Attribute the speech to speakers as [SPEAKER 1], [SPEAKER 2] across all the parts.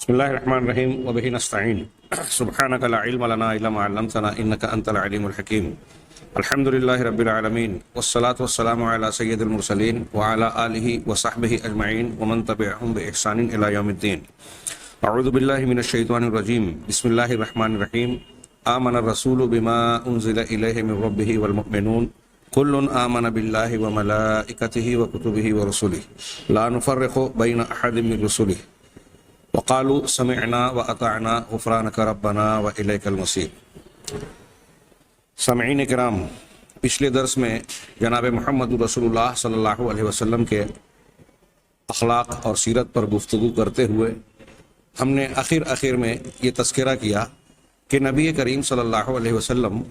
[SPEAKER 1] بسم الله الرحمن الرحيم وبه نستعين سبحانك لا علم لنا إلا ما علمتنا إنك أنت العليم الحكيم الحمد لله رب العالمين والصلاة والسلام على سيد المرسلين وعلى آله وصحبه أجمعين ومن تبعهم بإحسان إلى يوم الدين. أعوذ بالله من الشيطان الرجيم. بسم الله الرحمن الرحيم. آمن الرسول بما أنزل إليه من ربه والمؤمنون كل آمن بالله وملائكته وكتبه ورسله لا نفرق بين أحد من رسله وقالوا سمعنا وأطعنا غفرانك ربنا وإليك المصير. سامعین کرام، پچھلے درس میں جناب محمد رسول اللہ صلی اللہ علیہ وسلم کے اخلاق اور سیرت پر گفتگو کرتے ہوئے ہم نے آخر میں یہ تذکرہ کیا کہ نبی کریم صلی اللہ علیہ وسلم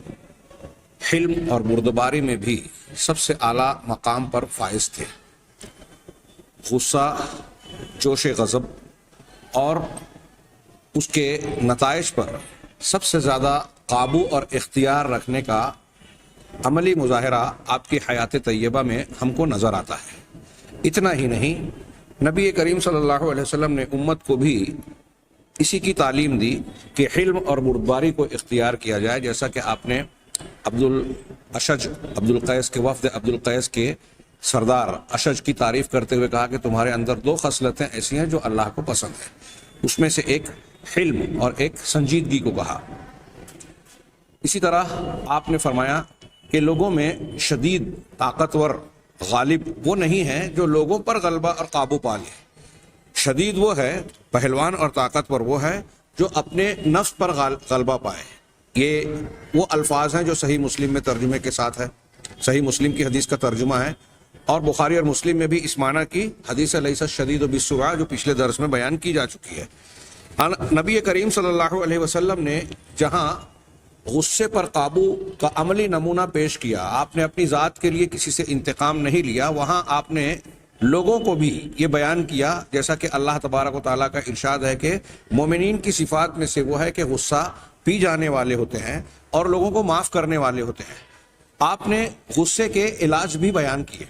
[SPEAKER 1] حلم اور بردباری میں بھی سب سے اعلیٰ مقام پر فائز تھے. غصہ، جوش غضب اور اس کے نتائج پر سب سے زیادہ قابو اور اختیار رکھنے کا عملی مظاہرہ آپ کی حیات طیبہ میں ہم کو نظر آتا ہے. اتنا ہی نہیں، نبی کریم صلی اللہ علیہ وسلم نے امت کو بھی اسی کی تعلیم دی کہ حلم اور بردباری کو اختیار کیا جائے، جیسا کہ آپ نے عبدالقیس کے وفد عبدالقیس کے سردار اشج کی تعریف کرتے ہوئے کہا کہ تمہارے اندر دو خصلتیں ایسی ہیں جو اللہ کو پسند ہیں. اس میں سے ایک حلم اور ایک سنجیدگی کو کہا. اسی طرح آپ نے فرمایا کہ لوگوں میں شدید طاقتور غالب وہ نہیں ہے جو لوگوں پر غلبہ اور قابو پا لے. شدید وہ ہے، پہلوان اور طاقتور وہ ہے جو اپنے نفس پر غلبہ پائے. یہ وہ الفاظ ہیں جو صحیح مسلم میں ترجمے کے ساتھ ہے. صحیح مسلم کی حدیث کا ترجمہ ہے، اور بخاری اور مسلم میں بھی اس معنی کی حدیث لیس الشدید بالسرعہ جو پچھلے درس میں بیان کی جا چکی ہے. نبی کریم صلی اللہ علیہ وسلم نے جہاں غصے پر قابو کا عملی نمونہ پیش کیا، آپ نے اپنی ذات کے لیے کسی سے انتقام نہیں لیا، وہاں آپ نے لوگوں کو بھی یہ بیان کیا جیسا کہ اللہ تبارک و تعالیٰ کا ارشاد ہے کہ مومنین کی صفات میں سے وہ ہے کہ غصہ پی جانے والے ہوتے ہیں اور لوگوں کو معاف کرنے والے ہوتے ہیں. آپ نے غصے کے علاج بھی بیان کیے.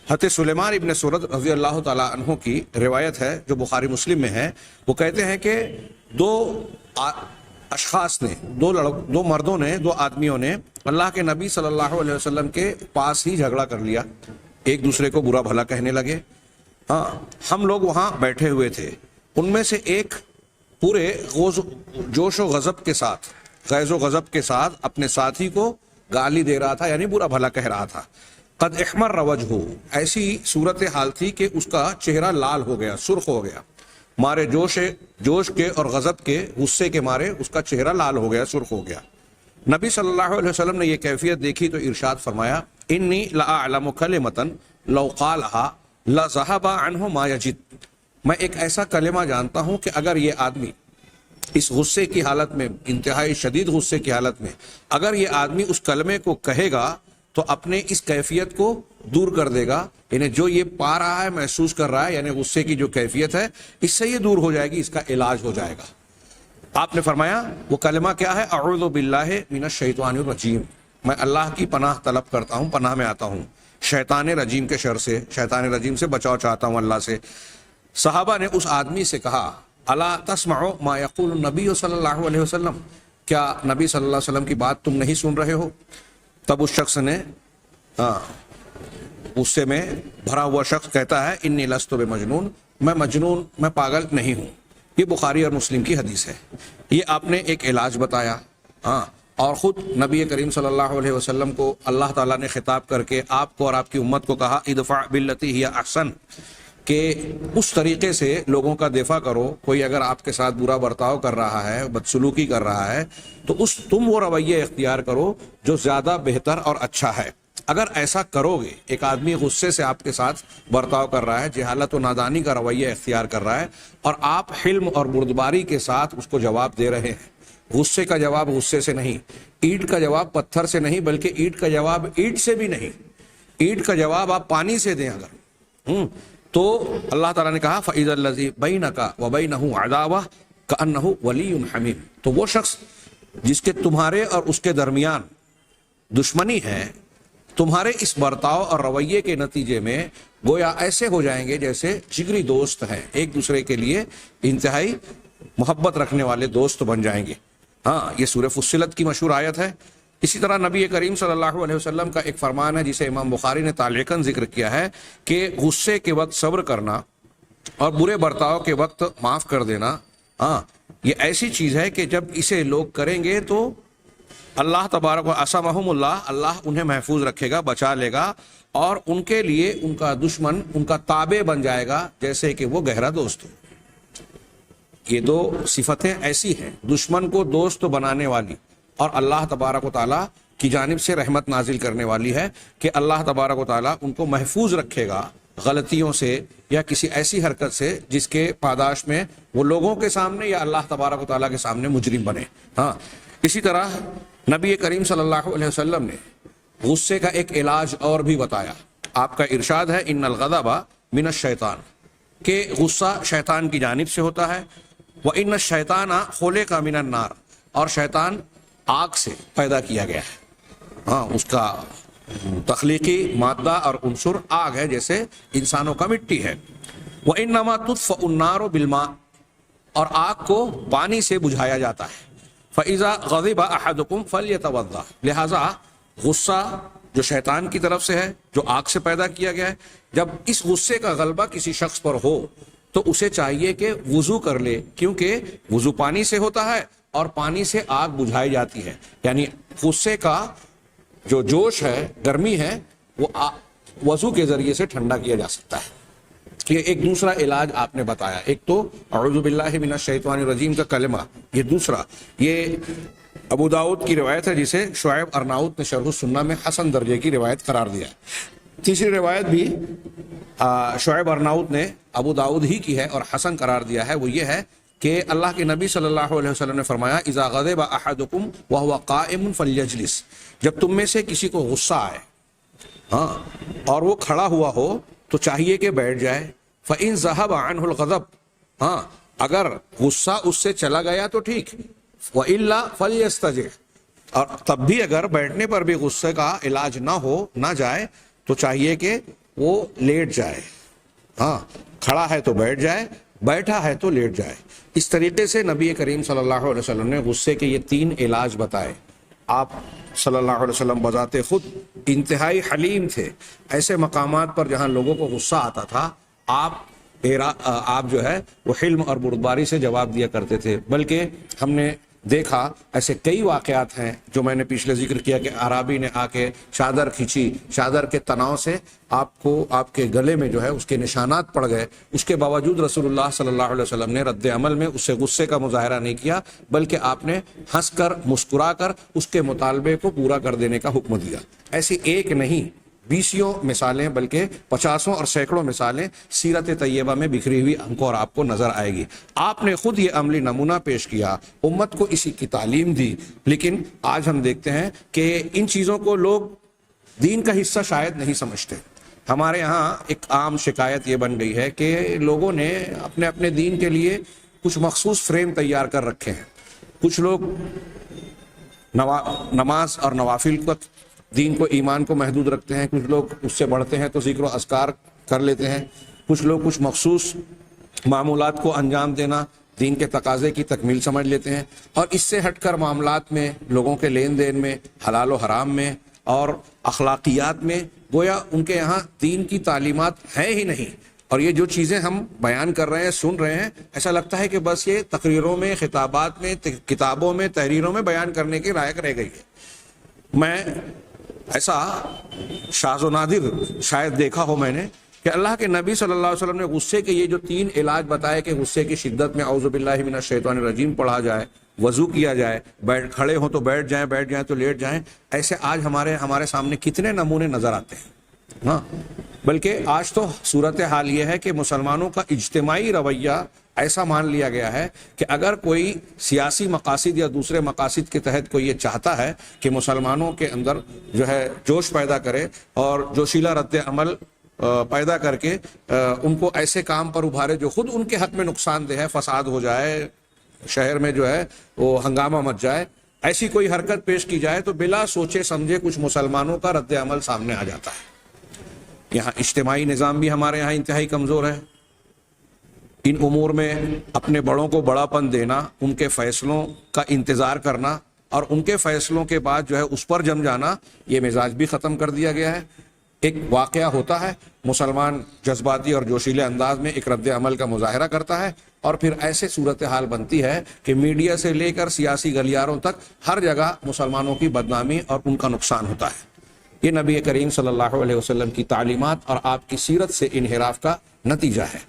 [SPEAKER 1] حضرت سلیمان ابن سرد رضی اللہ تعالیٰ عنہ کی روایت ہے جو بخاری مسلم میں ہے. وہ کہتے ہیں کہ دو اشخاص نے، دو مردوں نے، دو آدمیوں نے اللہ کے نبی صلی اللہ علیہ وسلم کے پاس ہی جھگڑا کر لیا. ایک دوسرے کو برا بھلا کہنے لگے. ہم لوگ وہاں بیٹھے ہوئے تھے. ان میں سے ایک پورے جوش و غضب کے ساتھ، غیظ و غضب کے ساتھ اپنے ساتھی کو گالی دے رہا تھا، یعنی برا بھلا کہہ رہا تھا. قد احمر وجہہ، ایسی صورت حال تھی کہ اس کا چہرہ لال ہو گیا، سرخ ہو گیا. مارے جوش کے اور غضب کے، غصے کے مارے اس کا چہرہ لال ہو گیا، سرخ ہو گیا. نبی صلی اللہ علیہ وسلم نے یہ کیفیت دیکھی تو ارشاد فرمایا انی لاعلم کلمۃ لو قالها لذهب عنه ما یجد. میں ایک ایسا کلمہ جانتا ہوں کہ اگر یہ آدمی اس غصے کی حالت میں، انتہائی شدید غصے کی حالت میں اگر یہ آدمی اس کلمے کو کہے گا تو اپنے اس کیفیت کو دور کر دے گا. یعنی جو یہ پا رہا ہے، محسوس کر رہا ہے، یعنی غصے کی جو کیفیت ہے، اس سے یہ دور ہو جائے گی، اس کا علاج ہو جائے گا. آپ نے فرمایا وہ کلمہ کیا ہے؟ اعوذ باللہ من الشیطان الرجیم. میں اللہ کی پناہ طلب کرتا ہوں، پناہ میں آتا ہوں شیطان رجیم کے شر سے، شیطان رجیم سے بچاؤ چاہتا ہوں اللہ سے. صحابہ نے اس آدمی سے کہا الا تسمع ما یقول النبی صلی اللہ علیہ وسلم، کیا نبی صلی اللہ علیہ وسلم کی بات تم نہیں سن رہے ہو؟ تب اس شخص نے، غصے میں بھرا ہوا شخص کہتا ہے انی لست بمجنون، میں پاگل نہیں ہوں. یہ بخاری اور مسلم کی حدیث ہے. یہ آپ نے ایک علاج بتایا. اور خود نبی کریم صلی اللہ علیہ وسلم کو اللہ تعالیٰ نے خطاب کر کے آپ کو اور آپ کی امت کو کہا ادفع باللتی ہی احسن، کہ اس طریقے سے لوگوں کا دفاع کرو. کوئی اگر آپ کے ساتھ برا برتاؤ کر رہا ہے، بدسلوکی کر رہا ہے، تو تم وہ رویہ اختیار کرو جو زیادہ بہتر اور اچھا ہے. اگر ایسا کرو گے، ایک آدمی غصے سے آپ کے ساتھ برتاؤ کر رہا ہے، جہالت و نادانی کا رویہ اختیار کر رہا ہے، اور آپ حلم اور بردباری کے ساتھ اس کو جواب دے رہے ہیں. غصے کا جواب غصے سے نہیں، اینٹ کا جواب پتھر سے نہیں، بلکہ اینٹ کا جواب اینٹ سے بھی نہیں. اینٹ کا جواب آپ پانی سے دیں اگر، تو اللہ تعالیٰ نے کہا فَإِذَا الَّذِي بَيْنَكَ وَبَيْنَهُ عَدَاوَةٌ كَأَنَّهُ وَلِيٌّ حَمِيمٌ. تو وہ شخص جس کے تمہارے اور اس کے درمیان دشمنی ہے، تمہارے اس برتاؤ اور رویے کے نتیجے میں گویا ایسے ہو جائیں گے جیسے جگری دوست ہیں، ایک دوسرے کے لیے انتہائی محبت رکھنے والے دوست بن جائیں گے. ہاں یہ سورہ فصلت کی مشہور آیت ہے. اسی طرح نبی کریم صلی اللہ علیہ وسلم کا ایک فرمان ہے جسے امام بخاری نے تعلیقاً ذکر کیا ہے کہ غصے کے وقت صبر کرنا اور برے برتاؤ کے وقت معاف کر دینا، ہاں یہ ایسی چیز ہے کہ جب اسے لوگ کریں گے تو اللہ تبارک و عصمہم اللہ انہیں محفوظ رکھے گا، بچا لے گا، اور ان کے لیے ان کا دشمن ان کا تابع بن جائے گا جیسے کہ وہ گہرا دوست ہو. یہ دو صفتیں ایسی ہیں، دشمن کو دوست بنانے والی اور اللہ تبارک و تعالیٰ کی جانب سے رحمت نازل کرنے والی ہے کہ اللہ تبارک و تعالیٰ ان کو محفوظ رکھے گا غلطیوں سے یا کسی ایسی حرکت سے جس کے پاداش میں وہ لوگوں کے سامنے یا اللہ تبارک و تعالیٰ کے سامنے مجرم بنے. ہاں اسی طرح نبی کریم صلی اللہ علیہ وسلم نے غصے کا ایک علاج اور بھی بتایا. آپ کا ارشاد ہے ان الغضب من الشیطان، کہ غصہ شیطان کی جانب سے ہوتا ہے. وَإِنَّ الشَّيْطَانَ خُلِقَ مِنَ النَّارِ، اور شیطان آگ سے پیدا کیا گیا ہے. ہاں اس کا تخلیقی مادہ اور عنصر آگ ہے جیسے انسانوں کا مٹی ہے. وَإِنَّمَا تُطْفَأُ النَّارُ بِالْمَاءِ، اور آگ کو پانی سے بجھایا جاتا ہے. فَإِذَا غَضِبَ أَحَدُكُمْ فَلْيَتَوَضَّأْ، لہٰذا غصہ جو شیطان کی طرف سے ہے، جو آگ سے پیدا کیا گیا ہے، جب اس غصے کا غلبہ کسی شخص پر ہو تو اسے چاہیے کہ وضو کر لے، کیونکہ وضو پانی سے ہوتا ہے اور پانی سے آگ بجھائی جاتی ہے. یعنی غصے کا جو جوش ہے، گرمی ہے، وہ وضو کے ذریعے سے ٹھنڈا کیا جا سکتا ہے. یہ ایک دوسرا علاج آپ نے بتایا. ایک تو اعوذ باللہ من الشیطان الرجیم کا کلمہ، یہ دوسرا یہ ابو داؤد کی روایت ہے جسے شعیب ارناؤت نے شرح السنہ میں حسن درجے کی روایت قرار دیا. تیسری روایت بھی شعیب ارناؤت نے ابو داؤد ہی کی ہے اور حسن قرار دیا ہے. وہ یہ ہے کہ اللہ کے نبی صلی اللہ علیہ وسلم نے فرمایا اذا غضب احدکم وهو قائم فلیجلس، جب تم میں سے کسی کو غصہ آئے ہاں اور وہ کھڑا ہوا ہو تو چاہیے کہ بیٹھ جائے. فإن ذهب عنه الغضب، ہاں اگر غصہ اس سے چلا گیا تو ٹھیک، وإلا فليستجع، اور تب بھی اگر بیٹھنے پر بھی غصے کا علاج نہ جائے تو چاہیے کہ وہ لیٹ جائے. ہاں کھڑا ہے تو بیٹھ جائے، بیٹھا ہے تو لیٹ جائے. اس طریقے سے نبی کریم صلی اللہ علیہ وسلم نے غصے کے یہ 3 علاج بتائے. آپ صلی اللہ علیہ وسلم بذات خود انتہائی حلیم تھے. ایسے مقامات پر جہاں لوگوں کو غصہ آتا تھا آپ جو ہے وہ حلم اور بردباری سے جواب دیا کرتے تھے. بلکہ ہم نے دیکھا ایسے کئی واقعات ہیں جو میں نے پچھلے ذکر کیا کہ عرابی نے آ کے چادر کھینچی، چادر کے تناؤ سے آپ کے گلے میں جو ہے اس کے نشانات پڑ گئے. اس کے باوجود رسول اللہ صلی اللہ علیہ وسلم نے رد عمل میں اس سے غصے کا مظاہرہ نہیں کیا، بلکہ آپ نے ہنس کر مسکرا کر اس کے مطالبے کو پورا کر دینے کا حکم دیا. ایسی ایک نہیں 20 مثالیں بلکہ 50 اور سینکڑوں مثالیں سیرت طیبہ میں بکھری ہوئی ہم کو اور آپ کو نظر آئے گی. آپ نے خود یہ عملی نمونہ پیش کیا، امت کو اسی کی تعلیم دی. لیکن آج ہم دیکھتے ہیں کہ ان چیزوں کو لوگ دین کا حصہ شاید نہیں سمجھتے. ہمارے ہاں ایک عام شکایت یہ بن گئی ہے کہ لوگوں نے اپنے دین کے لیے کچھ مخصوص فریم تیار کر رکھے ہیں. کچھ لوگ نماز اور نوافل کو، دین کو، ایمان کو محدود رکھتے ہیں. کچھ لوگ اس سے بڑھتے ہیں تو ذکر و اذکار کر لیتے ہیں. کچھ لوگ کچھ مخصوص معمولات کو انجام دینا دین کے تقاضے کی تکمیل سمجھ لیتے ہیں، اور اس سے ہٹ کر معاملات میں، لوگوں کے لین دین میں، حلال و حرام میں اور اخلاقیات میں گویا ان کے یہاں دین کی تعلیمات ہیں ہی نہیں. اور یہ جو چیزیں ہم بیان کر رہے ہیں، سن رہے ہیں، ایسا لگتا ہے کہ بس یہ تقریروں میں، خطابات میں، کتابوں میں، تحریروں میں بیان کرنے کے لائق رہ گئی ہے. میں ایسا شاذ و نادر شاید دیکھا ہو میں نے کہ اللہ کے نبی صلی اللہ علیہ وسلم نے غصے کے یہ جو 3 علاج بتائے کہ غصے کی شدت میں اعوذ باللہ من الشیطان الرجیم پڑھا جائے، وضو کیا جائے، کھڑے ہوں تو بیٹھ جائیں تو لیٹ جائیں، ایسے آج ہمارے سامنے کتنے نمونے نظر آتے ہیں. ہاں بلکہ آج تو صورتحال یہ ہے کہ مسلمانوں کا اجتماعی رویہ ایسا مان لیا گیا ہے کہ اگر کوئی سیاسی مقاصد یا دوسرے مقاصد کے تحت کوئی یہ چاہتا ہے کہ مسلمانوں کے اندر جو ہے جوش پیدا کرے اور جوشیلا رد عمل پیدا کر کے ان کو ایسے کام پر ابھارے جو خود ان کے حق میں نقصان دہ ہے، فساد ہو جائے، شہر میں جو ہے وہ ہنگامہ مچ جائے، ایسی کوئی حرکت پیش کی جائے تو بلا سوچے سمجھے کچھ مسلمانوں کا رد عمل سامنے آ جاتا ہے. یہاں اجتماعی نظام بھی ہمارے یہاں انتہائی کمزور ہے. ان امور میں اپنے بڑوں کو بڑاپن دینا، ان کے فیصلوں کا انتظار کرنا اور ان کے فیصلوں کے بعد جو ہے اس پر جم جانا، یہ مزاج بھی ختم کر دیا گیا ہے۔ ایک واقعہ ہوتا ہے، مسلمان جذباتی اور جوشیلے انداز میں ایک رد عمل کا مظاہرہ کرتا ہے اور پھر ایسے صورتحال بنتی ہے کہ میڈیا سے لے کر سیاسی گلیاروں تک ہر جگہ مسلمانوں کی بدنامی اور ان کا نقصان ہوتا ہے۔ یہ نبی کریم صلی اللہ علیہ وسلم کی تعلیمات اور آپ کی سیرت سے انحراف کا نتیجہ ہے۔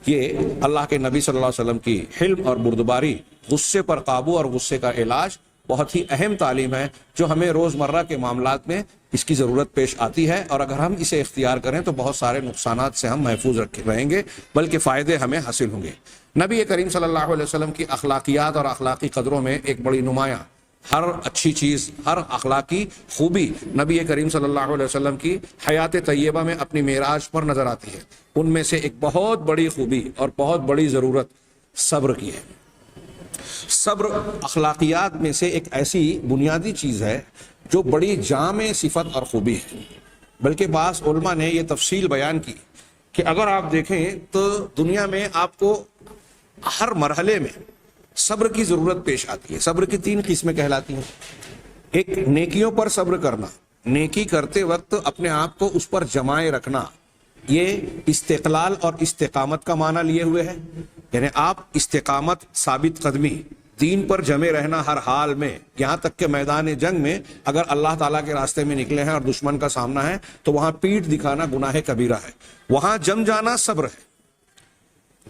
[SPEAKER 1] یہ اللہ کے نبی صلی اللہ علیہ وسلم کی حلم اور بردباری، غصے پر قابو اور غصے کا علاج بہت ہی اہم تعلیم ہے جو ہمیں روزمرہ کے معاملات میں اس کی ضرورت پیش آتی ہے، اور اگر ہم اسے اختیار کریں تو بہت سارے نقصانات سے ہم محفوظ رہیں گے، بلکہ فائدے ہمیں حاصل ہوں گے۔ نبی کریم صلی اللہ علیہ وسلم کی اخلاقیات اور اخلاقی قدروں میں ایک بڑی نمایاں ہر اچھی چیز، ہر اخلاقی خوبی نبی کریم صلی اللہ علیہ وسلم کی حیات طیبہ میں اپنی معراج پر نظر آتی ہے۔ ان میں سے ایک بہت بڑی خوبی اور بہت بڑی ضرورت صبر کی ہے۔ صبر اخلاقیات میں سے ایک ایسی بنیادی چیز ہے جو بڑی جامع صفت اور خوبی ہے، بلکہ بعض علماء نے یہ تفصیل بیان کی کہ اگر آپ دیکھیں تو دنیا میں آپ کو ہر مرحلے میں صبر کی ضرورت پیش آتی ہے۔ صبر کی 3 قسمیں کہلاتی ہیں۔ ایک نیکیوں پر صبر کرنا، نیکی کرتے وقت اپنے آپ کو اس پر جمائے رکھنا، یہ استقلال اور استقامت کا معنی لیے ہوئے ہے، یعنی آپ استقامت، ثابت قدمی، دین پر جمے رہنا ہر حال میں، یہاں تک کہ میدان جنگ میں اگر اللہ تعالیٰ کے راستے میں نکلے ہیں اور دشمن کا سامنا ہے تو وہاں پیٹھ دکھانا گناہ کبیرہ ہے، وہاں جم جانا صبر ہے۔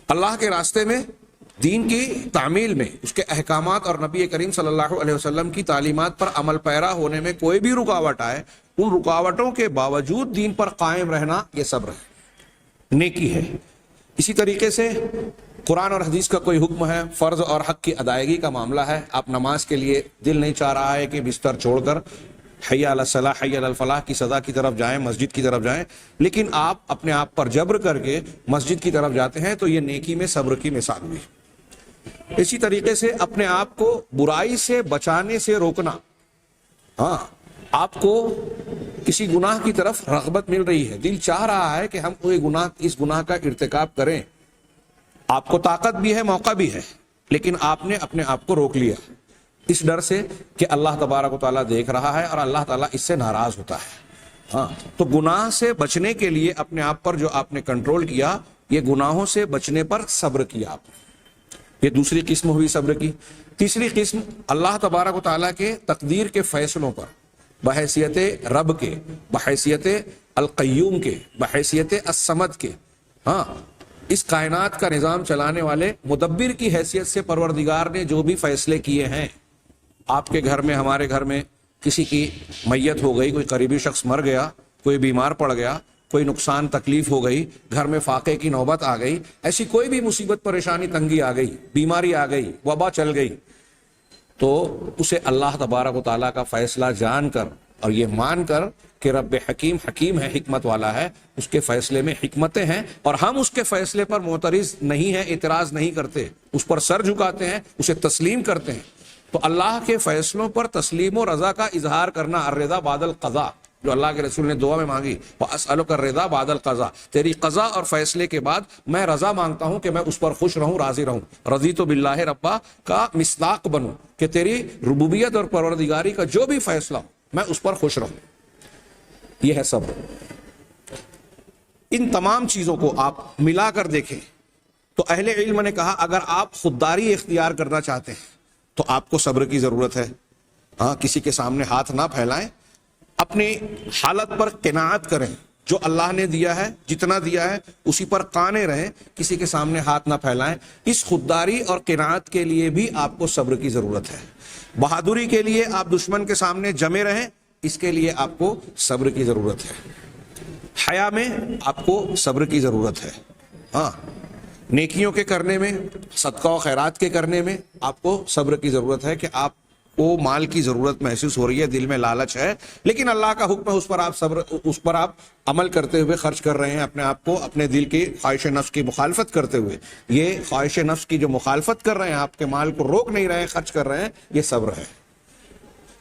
[SPEAKER 1] اللہ کے راستے میں، دین کی تعمیل میں، اس کے احکامات اور نبی کریم صلی اللہ علیہ وسلم کی تعلیمات پر عمل پیرا ہونے میں کوئی بھی رکاوٹ آئے، ان رکاوٹوں کے باوجود دین پر قائم رہنا، یہ صبر ہے، نیکی ہے۔ اسی طریقے سے قرآن اور حدیث کا کوئی حکم ہے، فرض اور حق کی ادائیگی کا معاملہ ہے، آپ نماز کے لیے دل نہیں چاہ رہا ہے کہ بستر چھوڑ کر حی علی الصلاح، حی علی الفلاح کی صدا کی طرف جائیں، مسجد کی طرف جائیں، لیکن آپ اپنے آپ پر جبر کر کے مسجد کی طرف جاتے ہیں، تو یہ نیکی میں صبر کی مثال ہوئی۔ اسی طریقے سے اپنے آپ کو برائی سے بچانے سے روکنا، ہاں آپ کو کسی گناہ کی طرف رغبت مل رہی ہے، دل چاہ رہا ہے کہ ہم اس گناہ کا ارتکاب کریں، آپ کو طاقت بھی ہے، موقع بھی ہے، لیکن آپ نے اپنے آپ کو روک لیا اس ڈر سے کہ اللہ تبارک و تعالیٰ دیکھ رہا ہے اور اللہ تعالیٰ اس سے ناراض ہوتا ہے۔ ہاں، تو گناہ سے بچنے کے لیے اپنے آپ پر جو آپ نے کنٹرول کیا، یہ گناہوں سے بچنے پر صبر کیا آپ نے، یہ دوسری قسم ہوئی صبر کی۔ تیسری قسم اللہ تبارک و تعالیٰ کے تقدیر کے فیصلوں پر بحیثیت رب کے، بحیثیت القیوم کے، بحیثیت الصمد کے، ہاں اس کائنات کا نظام چلانے والے مدبر کی حیثیت سے پروردگار نے جو بھی فیصلے کیے ہیں، آپ کے گھر میں، ہمارے گھر میں کسی کی میت ہو گئی، کوئی قریبی شخص مر گیا، کوئی بیمار پڑ گیا، کوئی نقصان تکلیف ہو گئی، گھر میں فاقے کی نوبت آ گئی، ایسی کوئی بھی مصیبت، پریشانی، تنگی آ گئی، بیماری آ گئی، وبا چل گئی، تو اسے اللہ تبارک و تعالیٰ کا فیصلہ جان کر اور یہ مان کر کہ رب حکیم حکیم ہے، حکمت والا ہے، اس کے فیصلے میں حکمتیں ہیں، اور ہم اس کے فیصلے پر معترض نہیں ہیں، اعتراض نہیں کرتے، اس پر سر جھکاتے ہیں، اسے تسلیم کرتے ہیں۔ تو اللہ کے فیصلوں پر تسلیم و رضا کا اظہار کرنا، الرضا بعد القضاء، جو اللہ کے رسول نے دعا میں مانگی، وَأَسْأَلُكَ الرِّضَا بَعْدَ الْقَضَاء، تیری قضا اور فیصلے کے بعد میں رضا مانگتا ہوں کہ میں اس پر خوش رہوں، راضی رہوں، رضیت باللہ ربا کا مصداق بنوں، کہ تیری ربوبیت اور پروردگاری کا جو بھی فیصلہ ہو میں اس پر خوش رہوں۔ یہ ہے صبر۔ ان تمام چیزوں کو آپ ملا کر دیکھیں تو اہل علم نے کہا اگر آپ خودداری اختیار کرنا چاہتے ہیں تو آپ کو صبر کی ضرورت ہے۔ ہاں، کسی کے سامنے ہاتھ نہ پھیلائیں، اپنی حالت پر قناعت کریں، جو اللہ نے دیا ہے، جتنا دیا ہے اسی پر قانے رہیں، کسی کے سامنے ہاتھ نہ پھیلائیں۔ اس خودداری اور قناعت کے لیے بھی آپ کو صبر کی ضرورت ہے۔ بہادری کے لیے آپ دشمن کے سامنے جمے رہیں، اس کے لیے آپ کو صبر کی ضرورت ہے۔ حیا میں آپ کو صبر کی ضرورت ہے۔ ہاں، نیکیوں کے کرنے میں، صدقہ و خیرات کے کرنے میں آپ کو صبر کی ضرورت ہے کہ آپ کو مال کی ضرورت محسوس ہو رہی ہے، دل میں لالچ ہے، لیکن اللہ کا حکم ہے، اس پر آپ عمل کرتے ہوئے خرچ کر رہے ہیں اپنے آپ کو، اپنے دل کی خواہش نفس کی مخالفت کرتے ہوئے۔ یہ خواہش نفس کی جو مخالفت کر رہے ہیں، آپ کے مال کو روک نہیں رہے ہیں، خرچ کر رہے ہیں، یہ صبر ہے۔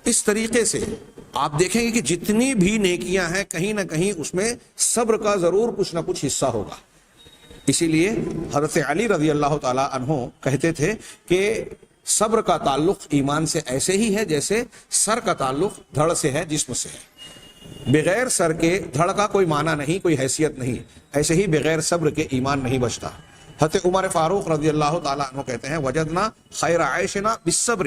[SPEAKER 1] اس طریقے سے آپ دیکھیں گے کہ جتنی بھی نیکیاں ہیں، کہیں نہ کہیں اس میں صبر کا ضرور کچھ نہ کچھ حصہ ہوگا۔ اسی لیے حضرت علی رضی اللہ تعالی عنہ کہتے تھے کہ صبر کا تعلق ایمان سے ایسے ہی ہے جیسے سر کا تعلق دھڑ سے ہے، جسم سے ہے۔ بغیر سر کے دھڑ کا کوئی معنی نہیں، کوئی حیثیت نہیں، ایسے ہی بغیر صبر کے ایمان نہیں بچتا۔ حضرت عمر فاروق رضی اللہ تعالیٰ عنہ کہتے ہیں وجدنا خیر عیشنا بالصبر،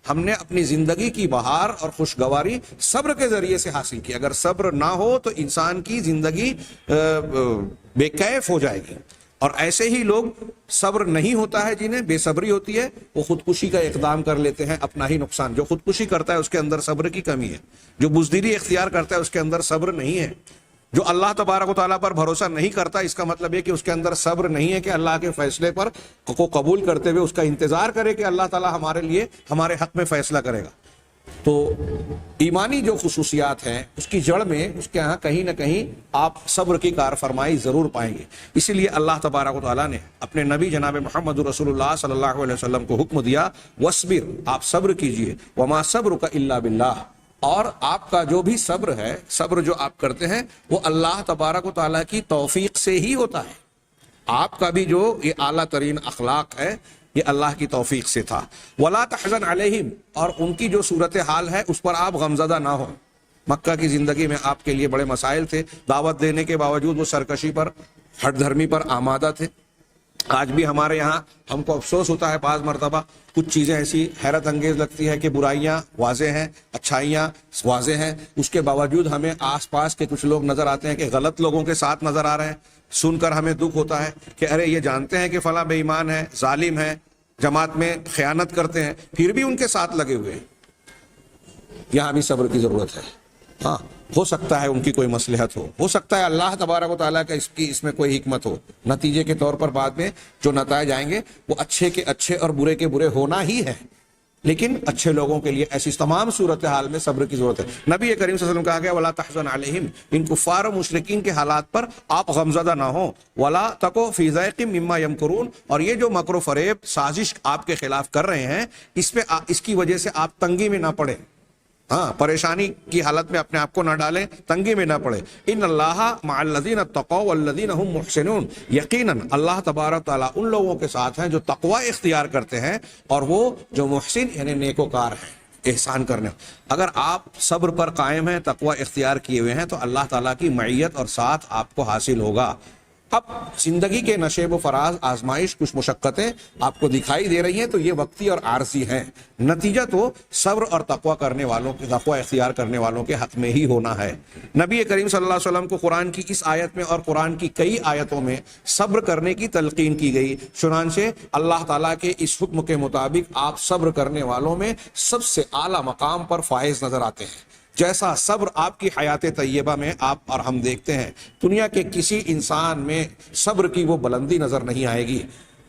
[SPEAKER 1] ہم نے اپنی زندگی کی بہار اور خوشگواری صبر کے ذریعے سے حاصل کی۔ اگر صبر نہ ہو تو انسان کی زندگی بے کیف ہو جائے گی، اور ایسے ہی لوگ صبر نہیں ہوتا ہے جنہیں بے صبری ہوتی ہے، وہ خودکشی کا اقدام کر لیتے ہیں، اپنا ہی نقصان۔ جو خودکشی کرتا ہے اس کے اندر صبر کی کمی ہے، جو بزدلی اختیار کرتا ہے اس کے اندر صبر نہیں ہے، جو اللہ تبارک و تعالیٰ پر بھروسہ نہیں کرتا اس کا مطلب ہے کہ اس کے اندر صبر نہیں ہے کہ اللہ کے فیصلے پر کو قبول کرتے ہوئے اس کا انتظار کرے کہ اللہ تعالیٰ ہمارے لیے ہمارے حق میں فیصلہ کرے گا۔ تو ایمانی جو خصوصیات ہیں اس کی جڑ میں اس کے یہاں کہیں نہ کہیں آپ صبر کی کار فرمائی ضرور پائیں گے۔ اسی لیے اللہ تبارک و تعالیٰ نے اپنے نبی جناب محمد رسول اللہ صلی اللہ علیہ وسلم کو حکم دیا وَاصْبِرْ، آپ صبر کیجئے، وَمَا صَبْرُكَ إِلَّا بِاللَّهِ، اور آپ کا جو بھی صبر ہے، صبر جو آپ کرتے ہیں وہ اللہ تبارک و تعالیٰ کی توفیق سے ہی ہوتا ہے۔ آپ کا بھی جو یہ اعلیٰ ترین اخلاق ہے یہ اللہ کی توفیق سے تھا۔ وَلَا تَحْزَنْ عَلَيْهِمْ، اور ان کی جو صورتحال ہے اس پر آپ غمزدہ نہ ہوں۔ مکہ کی زندگی میں آپ کے لیے بڑے مسائل تھے، دعوت دینے کے باوجود وہ سرکشی پر، ہٹ دھرمی پر آمادہ تھے۔ آج بھی ہمارے یہاں ہم کو افسوس ہوتا ہے بعض مرتبہ کچھ چیزیں ایسی حیرت انگیز لگتی ہے کہ برائیاں واضح ہیں، اچھائیاں واضح ہیں، اس کے باوجود ہمیں آس پاس کے کچھ لوگ نظر آتے ہیں کہ غلط لوگوں کے ساتھ نظر آ رہے ہیں۔ سن کر ہمیں دکھ ہوتا ہے کہ ارے یہ جانتے ہیں کہ فلاں بے ایمان ہے، ظالم ہے، جماعت میں خیانت کرتے ہیں، پھر بھی ان کے ساتھ لگے ہوئے ہیں۔ یہاں بھی صبر کی ضرورت ہے۔ ہاں، ہو سکتا ہے ان کی کوئی مصلحت ہو سکتا ہے اللہ تبارک و تعالیٰ کا اس میں کوئی حکمت ہو، نتیجے کے طور پر بعد میں جو نتائج آئیں گے وہ اچھے کے اچھے اور برے کے برے ہونا ہی ہے، لیکن اچھے لوگوں کے لیے ایسی تمام صورتحال میں صبر کی ضرورت ہے۔ نبی کریم صلی اللہ علیہ وسلم کہا گیا وَلَا تَحْزَنْ عَلَيْهِمْ، ان کفار و مشرکین کے حالات پر آپ غمزدہ نہ ہوں۔ وَلَا تَكُ فِي ضَيْقٍ مِّمَّا يَمْكُرُونَ، اور یہ جو مکر و فریب سازش آپ کے خلاف کر رہے ہیں اس کی وجہ سے آپ تنگی میں نہ پڑیں، ہاں، پریشانی کی حالت میں اپنے آپ کو نہ ڈالیں، تنگی میں نہ پڑے۔ ان اللہ مع الذین اتقوا والذین هم محسنون، یقیناً اللہ تبارک تعالیٰ ان لوگوں کے ساتھ ہیں جو تقوی اختیار کرتے ہیں اور وہ جو محسن یعنی نیکوکار ہیں، احسان کرنے۔ اگر آپ صبر پر قائم ہیں، تقوی اختیار کیے ہوئے ہیں، تو اللہ تعالیٰ کی معیت اور ساتھ آپ کو حاصل ہوگا۔ اب زندگی کے نشیب و فراز، آزمائش، کچھ مشقتیں آپ کو دکھائی دے رہی ہیں تو یہ وقتی اور عارضی ہیں، نتیجہ تو صبر اور تقوی کرنے والوں کے، تقوی اختیار کرنے والوں کے حق میں ہی ہونا ہے۔ نبی کریم صلی اللہ علیہ وسلم کو قرآن کی اس آیت میں اور قرآن کی کئی آیتوں میں صبر کرنے کی تلقین کی گئی، چنانچہ اللہ تعالیٰ کے اس حکم کے مطابق آپ صبر کرنے والوں میں سب سے اعلیٰ مقام پر فائز نظر آتے ہیں۔ جیسا صبر آپ کی حیات طیبہ میں آپ اور ہم دیکھتے ہیں، دنیا کے کسی انسان میں صبر کی وہ بلندی نظر نہیں آئے گی،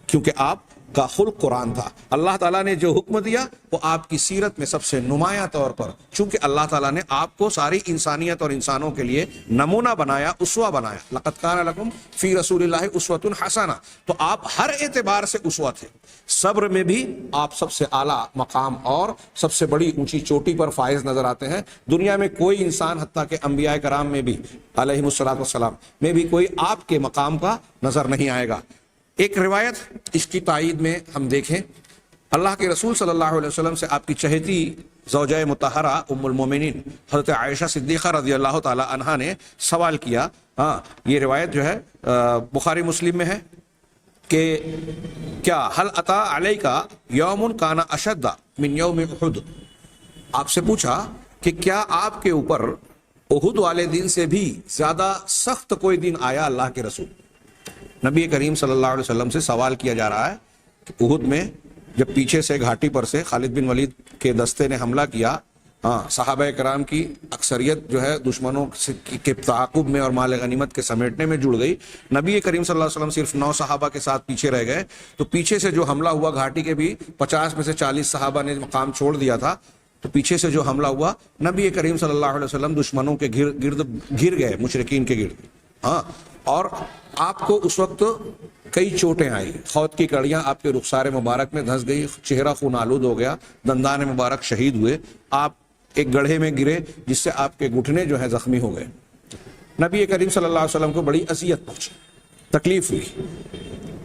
[SPEAKER 1] کیونکہ آپ کا خلق قرآن تھا۔ اللہ تعالیٰ نے جو حکم دیا وہ آپ کی سیرت میں سب سے نمایاں طور پر، چونکہ اللہ تعالیٰ نے آپ کو ساری انسانیت اور انسانوں کے لیے نمونہ بنایا، اسوہ بنایا۔ لقد کان لکم فی رسول اللہ اسوۃ حسنہ، تو آپ ہر اعتبار سے اسوہ تھے۔ صبر میں بھی آپ سب سے اعلیٰ مقام اور سب سے بڑی اونچی چوٹی پر فائز نظر آتے ہیں۔ دنیا میں کوئی انسان، حتیٰ کہ انبیاء کرام میں بھی علیہم الصلوۃ والسلام میں بھی کوئی آپ کے مقام کا نظر نہیں آئے گا۔ ایک روایت اس کی تائید میں ہم دیکھیں، اللہ کے رسول صلی اللہ علیہ وسلم سے آپ کی چہیتی زوجہ مطہرہ ام المومنین حضرت عائشہ صدیقہ رضی اللہ تعالی عنہا نے سوال کیا۔ ہاں، یہ روایت جو ہے بخاری مسلم میں ہے کہ کیا حل اتا علیک یوم کان اشد من یوم احد، آپ سے پوچھا کہ کیا آپ کے اوپر احد والے دن سے بھی زیادہ سخت کوئی دن آیا اللہ کے رسول؟ نبی کریم صلی اللہ علیہ وسلم سے سوال کیا جا رہا ہے کہ احد میں جب پیچھے سے گھاٹی پر سے خالد بن ولید کے دستے نے حملہ کیا، صحابہ کرام کی اکثریت جو ہے دشمنوں کے تعاقب میں اور مال غنیمت کے سمیٹنے میں جڑ گئی، نبی کریم صلی اللہ علیہ وسلم صرف 9 صحابہ کے ساتھ پیچھے رہ گئے، تو پیچھے سے جو حملہ ہوا گھاٹی کے بھی 50 میں سے 40 صحابہ نے مقام چھوڑ دیا تھا، تو پیچھے سے جو حملہ ہوا نبی کریم صلی اللہ علیہ وسلم دشمنوں کے گرد گر گئے، مشرکین کے گرد، ہاں، اور آپ کو اس وقت کئی چوٹیں آئی، خود کی کڑیاں آپ کے رخسار مبارک میں دھنس گئی، چہرہ خون آلود ہو گیا، دندان مبارک شہید ہوئے، آپ ایک گڑھے میں گرے جس سے آپ کے گھٹنے جو ہیں زخمی ہو گئے۔ نبی کریم صلی اللہ علیہ وسلم کو بڑی اذیت پہنچی، تکلیف ہوئی۔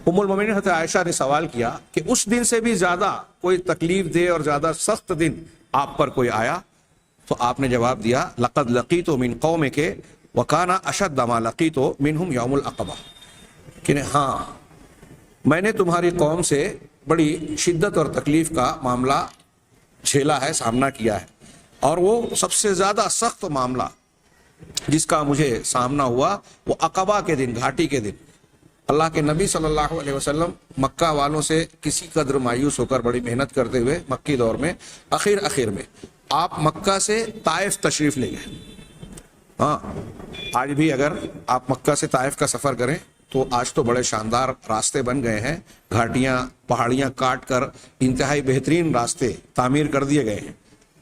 [SPEAKER 1] ام المومنین حضرت عائشہ نے سوال کیا کہ اس دن سے بھی زیادہ کوئی تکلیف دے اور زیادہ سخت دن آپ پر کوئی آیا؟ تو آپ نے جواب دیا لقد لقیت من قومک وکان اشد ما لقیت منہم یوم العقبہ، کہ ہاں میں نے تمہاری قوم سے بڑی شدت اور تکلیف کا معاملہ جھیلا ہے، سامنا کیا ہے، اور وہ سب سے زیادہ سخت معاملہ جس کا مجھے سامنا ہوا وہ عقبہ کے دن، گھاٹی کے دن۔ اللہ کے نبی صلی اللہ علیہ وسلم مکہ والوں سے کسی قدر مایوس ہو کر بڑی محنت کرتے ہوئے مکی دور میں اخیر میں آپ مکہ سے طائف تشریف لے گئے۔ ہاں آج بھی اگر آپ مکہ سے طائف کا سفر کریں تو آج تو بڑے شاندار راستے بن گئے ہیں، گھاٹیاں پہاڑیاں کاٹ کر انتہائی بہترین راستے تعمیر کر دیے گئے ہیں،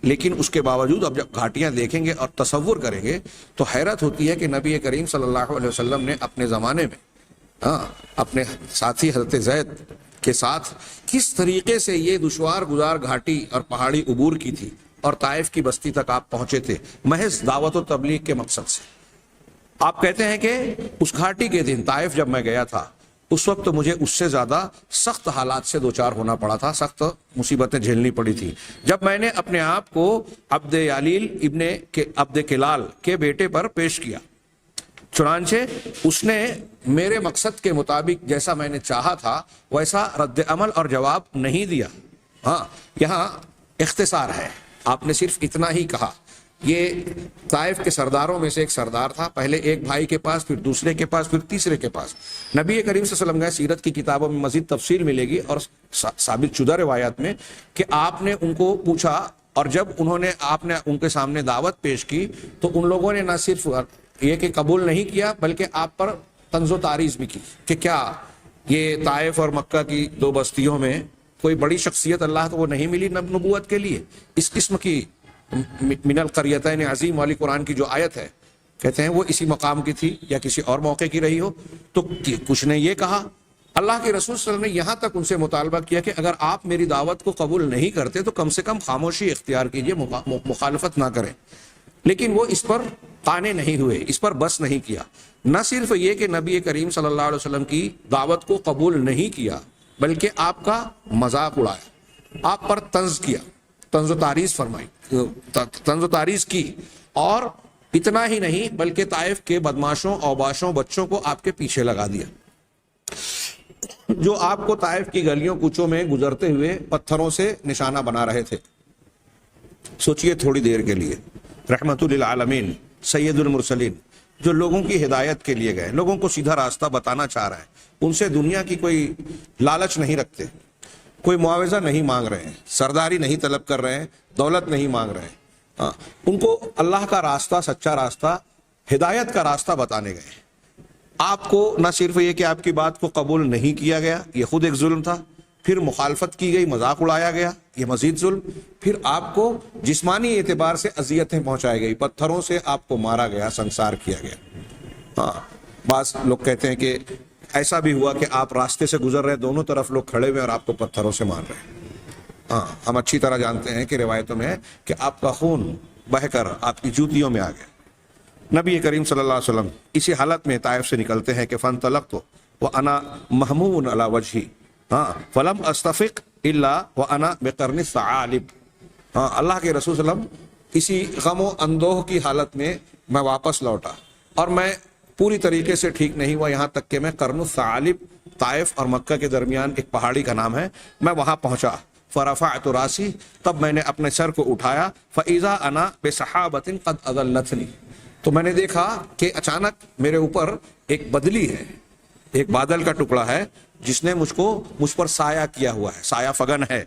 [SPEAKER 1] لیکن اس کے باوجود اب جب گھاٹیاں دیکھیں گے اور تصور کریں گے تو حیرت ہوتی ہے کہ نبی کریم صلی اللہ علیہ وسلم نے اپنے زمانے میں اپنے ساتھی حضرت زید کے ساتھ کس طریقے سے یہ دشوار گزار گھاٹی اور پہاڑی عبور کی تھی اور طائف کی بستی تک آپ پہنچے تھے محض دعوت و تبلیغ کے مقصد سے۔ آپ کہتے ہیں کہ اس گھاٹی کے دن طائف جب میں گیا تھا اس وقت مجھے اس سے زیادہ سخت حالات سے دوچار ہونا پڑا تھا، سخت مصیبتیں جھیلنی پڑی تھی جب میں نے اپنے آپ کو عبد یالیل ابن عبد کلال کے بیٹے پر پیش کیا، چنانچہ اس نے میرے مقصد کے مطابق جیسا میں نے چاہا تھا ویسا رد عمل اور جواب نہیں دیا۔ ہاں یہاں اختصار ہے، آپ نے صرف اتنا ہی کہا۔ یہ طائف کے سرداروں میں سے ایک سردار تھا، پہلے ایک بھائی کے پاس، پھر دوسرے کے پاس، پھر تیسرے کے پاس۔ نبی کریم صلی اللہ علیہ وسلم کی سیرت کی کتابوں میں مزید تفصیل ملے گی اور ثابت شدہ روایات میں کہ آپ نے ان کو پوچھا، اور جب آپ نے ان کے سامنے دعوت پیش کی تو ان لوگوں نے نہ صرف یہ کہ قبول نہیں کیا بلکہ آپ پر طنز و تعریض بھی کی کہ کیا یہ طائف اور مکہ کی دو بستیوں میں کوئی بڑی شخصیت اللہ کو وہ نہیں ملی نبوت کے لیے؟ اس قسم کی من القریتین عظیم والی قرآن کی جو آیت ہے، کہتے ہیں وہ اسی مقام کی تھی یا کسی اور موقع کی رہی ہو؟ تو کچھ نے یہ کہا۔ اللہ کے رسول صلی اللہ علیہ وسلم نے یہاں تک ان سے مطالبہ کیا کہ اگر آپ میری دعوت کو قبول نہیں کرتے تو کم سے کم خاموشی اختیار کیجئے، مخالفت نہ کریں۔ لیکن وہ اس پر قانے نہیں ہوئے، اس پر بس نہیں کیا۔ نہ صرف یہ کہ نبی کریم صلی اللہ علیہ وسلم کی دعوت کو قبول نہیں کیا بلکہ آپ کا مذاق اڑایا، آپ پر طنز کیا، طنز و تعریض فرمائی، طنز و تعریض کی، اور اتنا ہی نہیں بلکہ طائف کے بدماشوں اوباشوں بچوں کو آپ کے پیچھے لگا دیا، جو آپ کو طائف کی گلیوں کوچوں میں گزرتے ہوئے پتھروں سے نشانہ بنا رہے تھے۔ سوچئے تھوڑی دیر کے لیے، رحمت للعالمین سید المرسلین جو لوگوں کی ہدایت کے لیے گئے، لوگوں کو سیدھا راستہ بتانا چاہ رہے ہیں، ان سے دنیا کی کوئی لالچ نہیں رکھتے، کوئی معاوضہ نہیں مانگ رہے ہیں، سرداری نہیں طلب کر رہے ہیں، دولت نہیں مانگ رہے ہیں، ان کو اللہ کا راستہ، سچا راستہ، ہدایت کا راستہ بتانے گئے۔ آپ کو نہ صرف یہ کہ آپ کی بات کو قبول نہیں کیا گیا، یہ خود ایک ظلم تھا، پھر مخالفت کی گئی، مذاق اڑایا گیا، یہ مزید ظلم، پھر آپ کو جسمانی اعتبار سے اذیتیں پہنچائی گئی، پتھروں سے آپ کو مارا گیا، سنسار کیا گیا۔ بعض لوگ کہتے ہیں کہ ایسا بھی ہوا کہ آپ راستے سے گزر رہے، دونوں طرف لوگ کھڑے ہوئے اور آپ کو پتھروں سے مار رہے ہیں۔ ہم اچھی طرح جانتے ہیں کہ روایتوں میں ہے کہ آپ کا خون بہہ کر آپ کی جوتیوں میں آ گیا۔ نبی کریم صلی اللہ علیہ وسلم اسی حالت میں طائف سے نکلتے ہیں کہ فانطلقت وانا مہموم علی وجہی فلم استفق الا وانا بقرن الثعالب۔ اللہ کے رسول صلی اللہ علیہ وسلم اسی غم و اندوہ کی حالت میں واپس لوٹا، اور میں پوری طریقے سے ٹھیک نہیں ہوا، یہاں تک کہ میں قرن الثعالب، طائف اور مکہ کے درمیان ایک پہاڑی کا نام ہے، میں وہاں پہنچا۔ فرفعت راسی، تب میں نے اپنے سر کو اٹھایا، فاذا انا بسحابۃ قد اظلتنی، تو میں نے دیکھا کہ اچانک میرے اوپر ایک بدلی ہے، ایک بادل کا ٹکڑا ہے جس نے مجھ پر سایہ کیا ہوا ہے، سایہ فگن ہے۔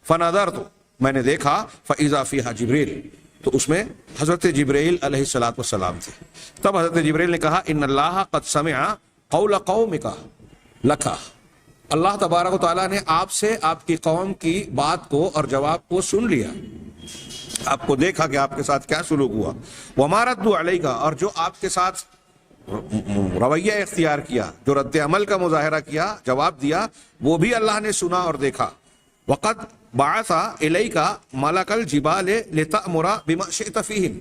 [SPEAKER 1] فنظرت، میں نے دیکھا، فاذا فیہا جبریل، تو اس میں حضرت جبرائیل علیہ الصلوۃ والسلام تھے۔ تب حضرت جبرائیل نے کہا ان اللہ قد سمع قول قومک لک، اللہ تبارک و تعالیٰ نے آپ سے آپ کی قوم کی بات کو اور جواب کو سن لیا، آپ کو دیکھا کہ آپ کے ساتھ کیا سلوک ہوا۔ وما ردوا علیک، اور جو آپ کے ساتھ رویہ اختیار کیا، جو رد عمل کا مظاہرہ کیا، جواب دیا، وہ بھی اللہ نے سنا اور دیکھا۔ وقد بعث الیک ملک الجبال لتأمر بما شئت فیہم،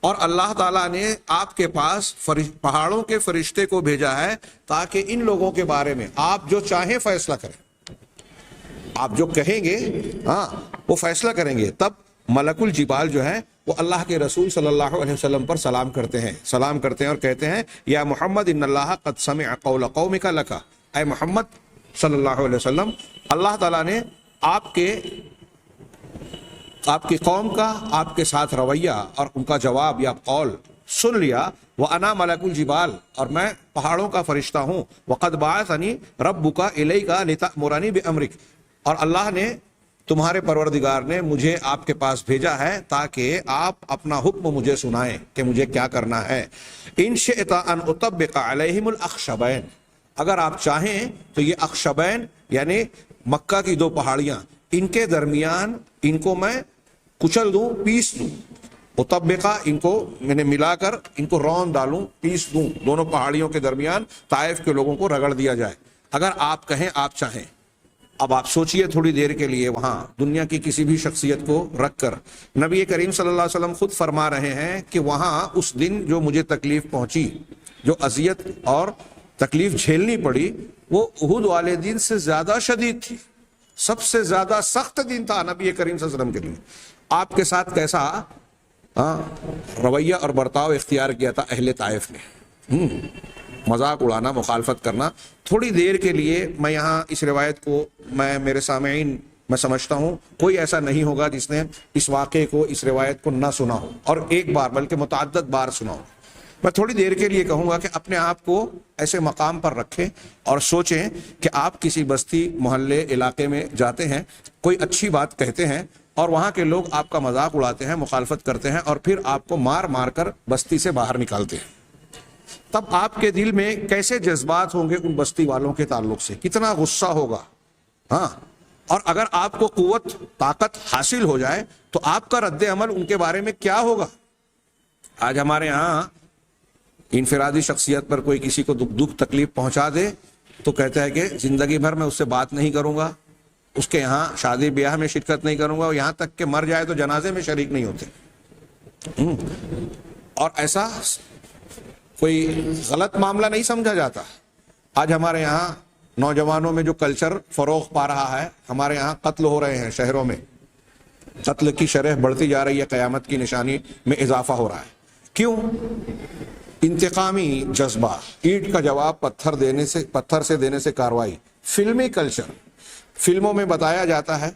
[SPEAKER 1] اور اللہ تعالیٰ نے آپ کے پاس پہاڑوں کے فرشتے کو بھیجا ہے تاکہ ان لوگوں کے بارے میں آپ جو چاہیں فیصلہ کریں. آپ جو کہیں گے ہاں وہ فیصلہ کریں گے. تب ملک الجبال جو ہے وہ اللہ کے رسول صلی اللہ علیہ وسلم پر سلام کرتے ہیں اور کہتے ہیں یا محمد ان اللہ قد سمع قول قومک لک. اے محمد صلی اللہ علیہ وسلم، اللہ تعالیٰ نے آپ کی قوم کا آپ کے ساتھ رویہ اور ان کا جواب یا قول سن لیا. وَأَنَا مَلَكُ الْجِبَالِ، اور میں پہاڑوں کا فرشتہ ہوں. وَقَدْ بَعَثَنِي رَبُّكَ إِلَيْكَ لِتَأْمُرَنِي بِأَمْرِكَ، اور اللہ نے تمہارے پروردگار نے مجھے آپ کے پاس بھیجا ہے تاکہ آپ اپنا حکم مجھے سنائیں کہ مجھے کیا کرنا ہے. إِن شِئْتَ أَنْ أُطَبِّقَ عَلَيْهِمُ الْأَخْشَبَيْنِ، اگر آپ چاہیں تو یہ اخشبین یعنی مکہ کی دو پہاڑیاں، ان کے درمیان ان کو میں کچل دوں، پیس دوں. مطبقہ ان کو میں نے ملا کر ان کو رون ڈالوں، پیس دوں، دونوں پہاڑیوں کے درمیان طائف کے لوگوں کو رگڑ دیا جائے، اگر آپ کہیں آپ چاہیں. اب آپ سوچئے تھوڑی دیر کے لیے، وہاں دنیا کی کسی بھی شخصیت کو رکھ کر نبی کریم صلی اللہ علیہ وسلم خود فرما رہے ہیں کہ وہاں اس دن جو مجھے تکلیف پہنچی، جو اذیت اور تکلیف جھیلنی پڑی، وہ احد والے دن سے زیادہ شدید تھی. سب سے زیادہ سخت دن تھا نبی کریم صلی اللہ علیہ وسلم کے لیے. آپ کے ساتھ کیسا رویہ اور برتاؤ اختیار کیا تھا اہل طائف نے، مذاق اڑانا، مخالفت کرنا. تھوڑی دیر کے لیے میں یہاں اس روایت کو میرے سامعین میں سمجھتا ہوں کوئی ایسا نہیں ہوگا جس نے اس واقعے کو، اس روایت کو نہ سنا ہو، اور ایک بار بلکہ متعدد بار سنا ہو. میں تھوڑی دیر کے لیے کہوں گا کہ اپنے آپ کو ایسے مقام پر رکھیں اور سوچیں کہ آپ کسی بستی، محلے، علاقے میں جاتے ہیں، کوئی اچھی بات کہتے ہیں اور وہاں کے لوگ آپ کا مذاق اڑاتے ہیں، مخالفت کرتے ہیں اور پھر آپ کو مار مار کر بستی سے باہر نکالتے ہیں. تب آپ کے دل میں کیسے جذبات ہوں گے ان بستی والوں کے تعلق سے، کتنا غصہ ہوگا. ہاں، اور اگر آپ کو قوت، طاقت حاصل ہو جائے تو آپ کا رد عمل ان کے بارے میں کیا ہوگا. آج ہمارے یہاں انفرادی شخصیت پر کوئی کسی کو دکھ تکلیف پہنچا دے تو کہتا ہے کہ زندگی بھر میں اس سے بات نہیں کروں گا، اس کے یہاں شادی بیاہ میں شرکت نہیں کروں گا، اور یہاں تک کہ مر جائے تو جنازے میں شریک نہیں ہوتے. اور ایسا کوئی غلط معاملہ نہیں سمجھا جاتا. آج ہمارے یہاں نوجوانوں میں جو کلچر فروغ پا رہا ہے، ہمارے یہاں قتل ہو رہے ہیں، شہروں میں قتل کی شرح بڑھتی جا رہی ہے، قیامت کی نشانی میں اضافہ ہو رہا ہے. کیوں؟ انتقامی جذبہ، اینٹ کا جواب پتھر سے دینے سے کاروائی. فلمی کلچر، فلموں میں بتایا جاتا ہے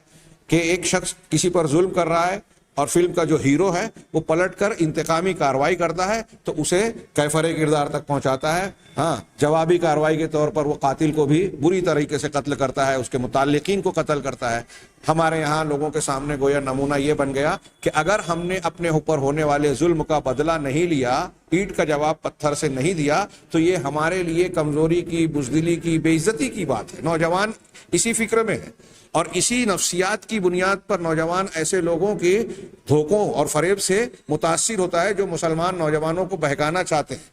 [SPEAKER 1] کہ ایک شخص کسی پر ظلم کر رہا ہے اور فلم کا جو ہیرو ہے وہ پلٹ کر انتقامی کاروائی کرتا ہے تو اسے کیفر کردار تک پہنچاتا ہے. ہاں، جوابی کاروائی کے طور پر وہ قاتل کو بھی بری طریقے سے قتل کرتا ہے، اس کے متعلقین کو قتل کرتا ہے. ہمارے یہاں لوگوں کے سامنے گویا نمونہ یہ بن گیا کہ اگر ہم نے اپنے اوپر ہونے والے ظلم کا بدلہ نہیں لیا، اینٹ کا جواب پتھر سے نہیں دیا، تو یہ ہمارے لیے کمزوری کی، بزدلی کی، بے عزتی کی بات ہے. نوجوان اسی فکر میں ہے اور اسی نفسیات کی بنیاد پر نوجوان ایسے لوگوں کے دھوکوں اور فریب سے متاثر ہوتا ہے جو مسلمان نوجوانوں کو بہکانا چاہتے ہیں.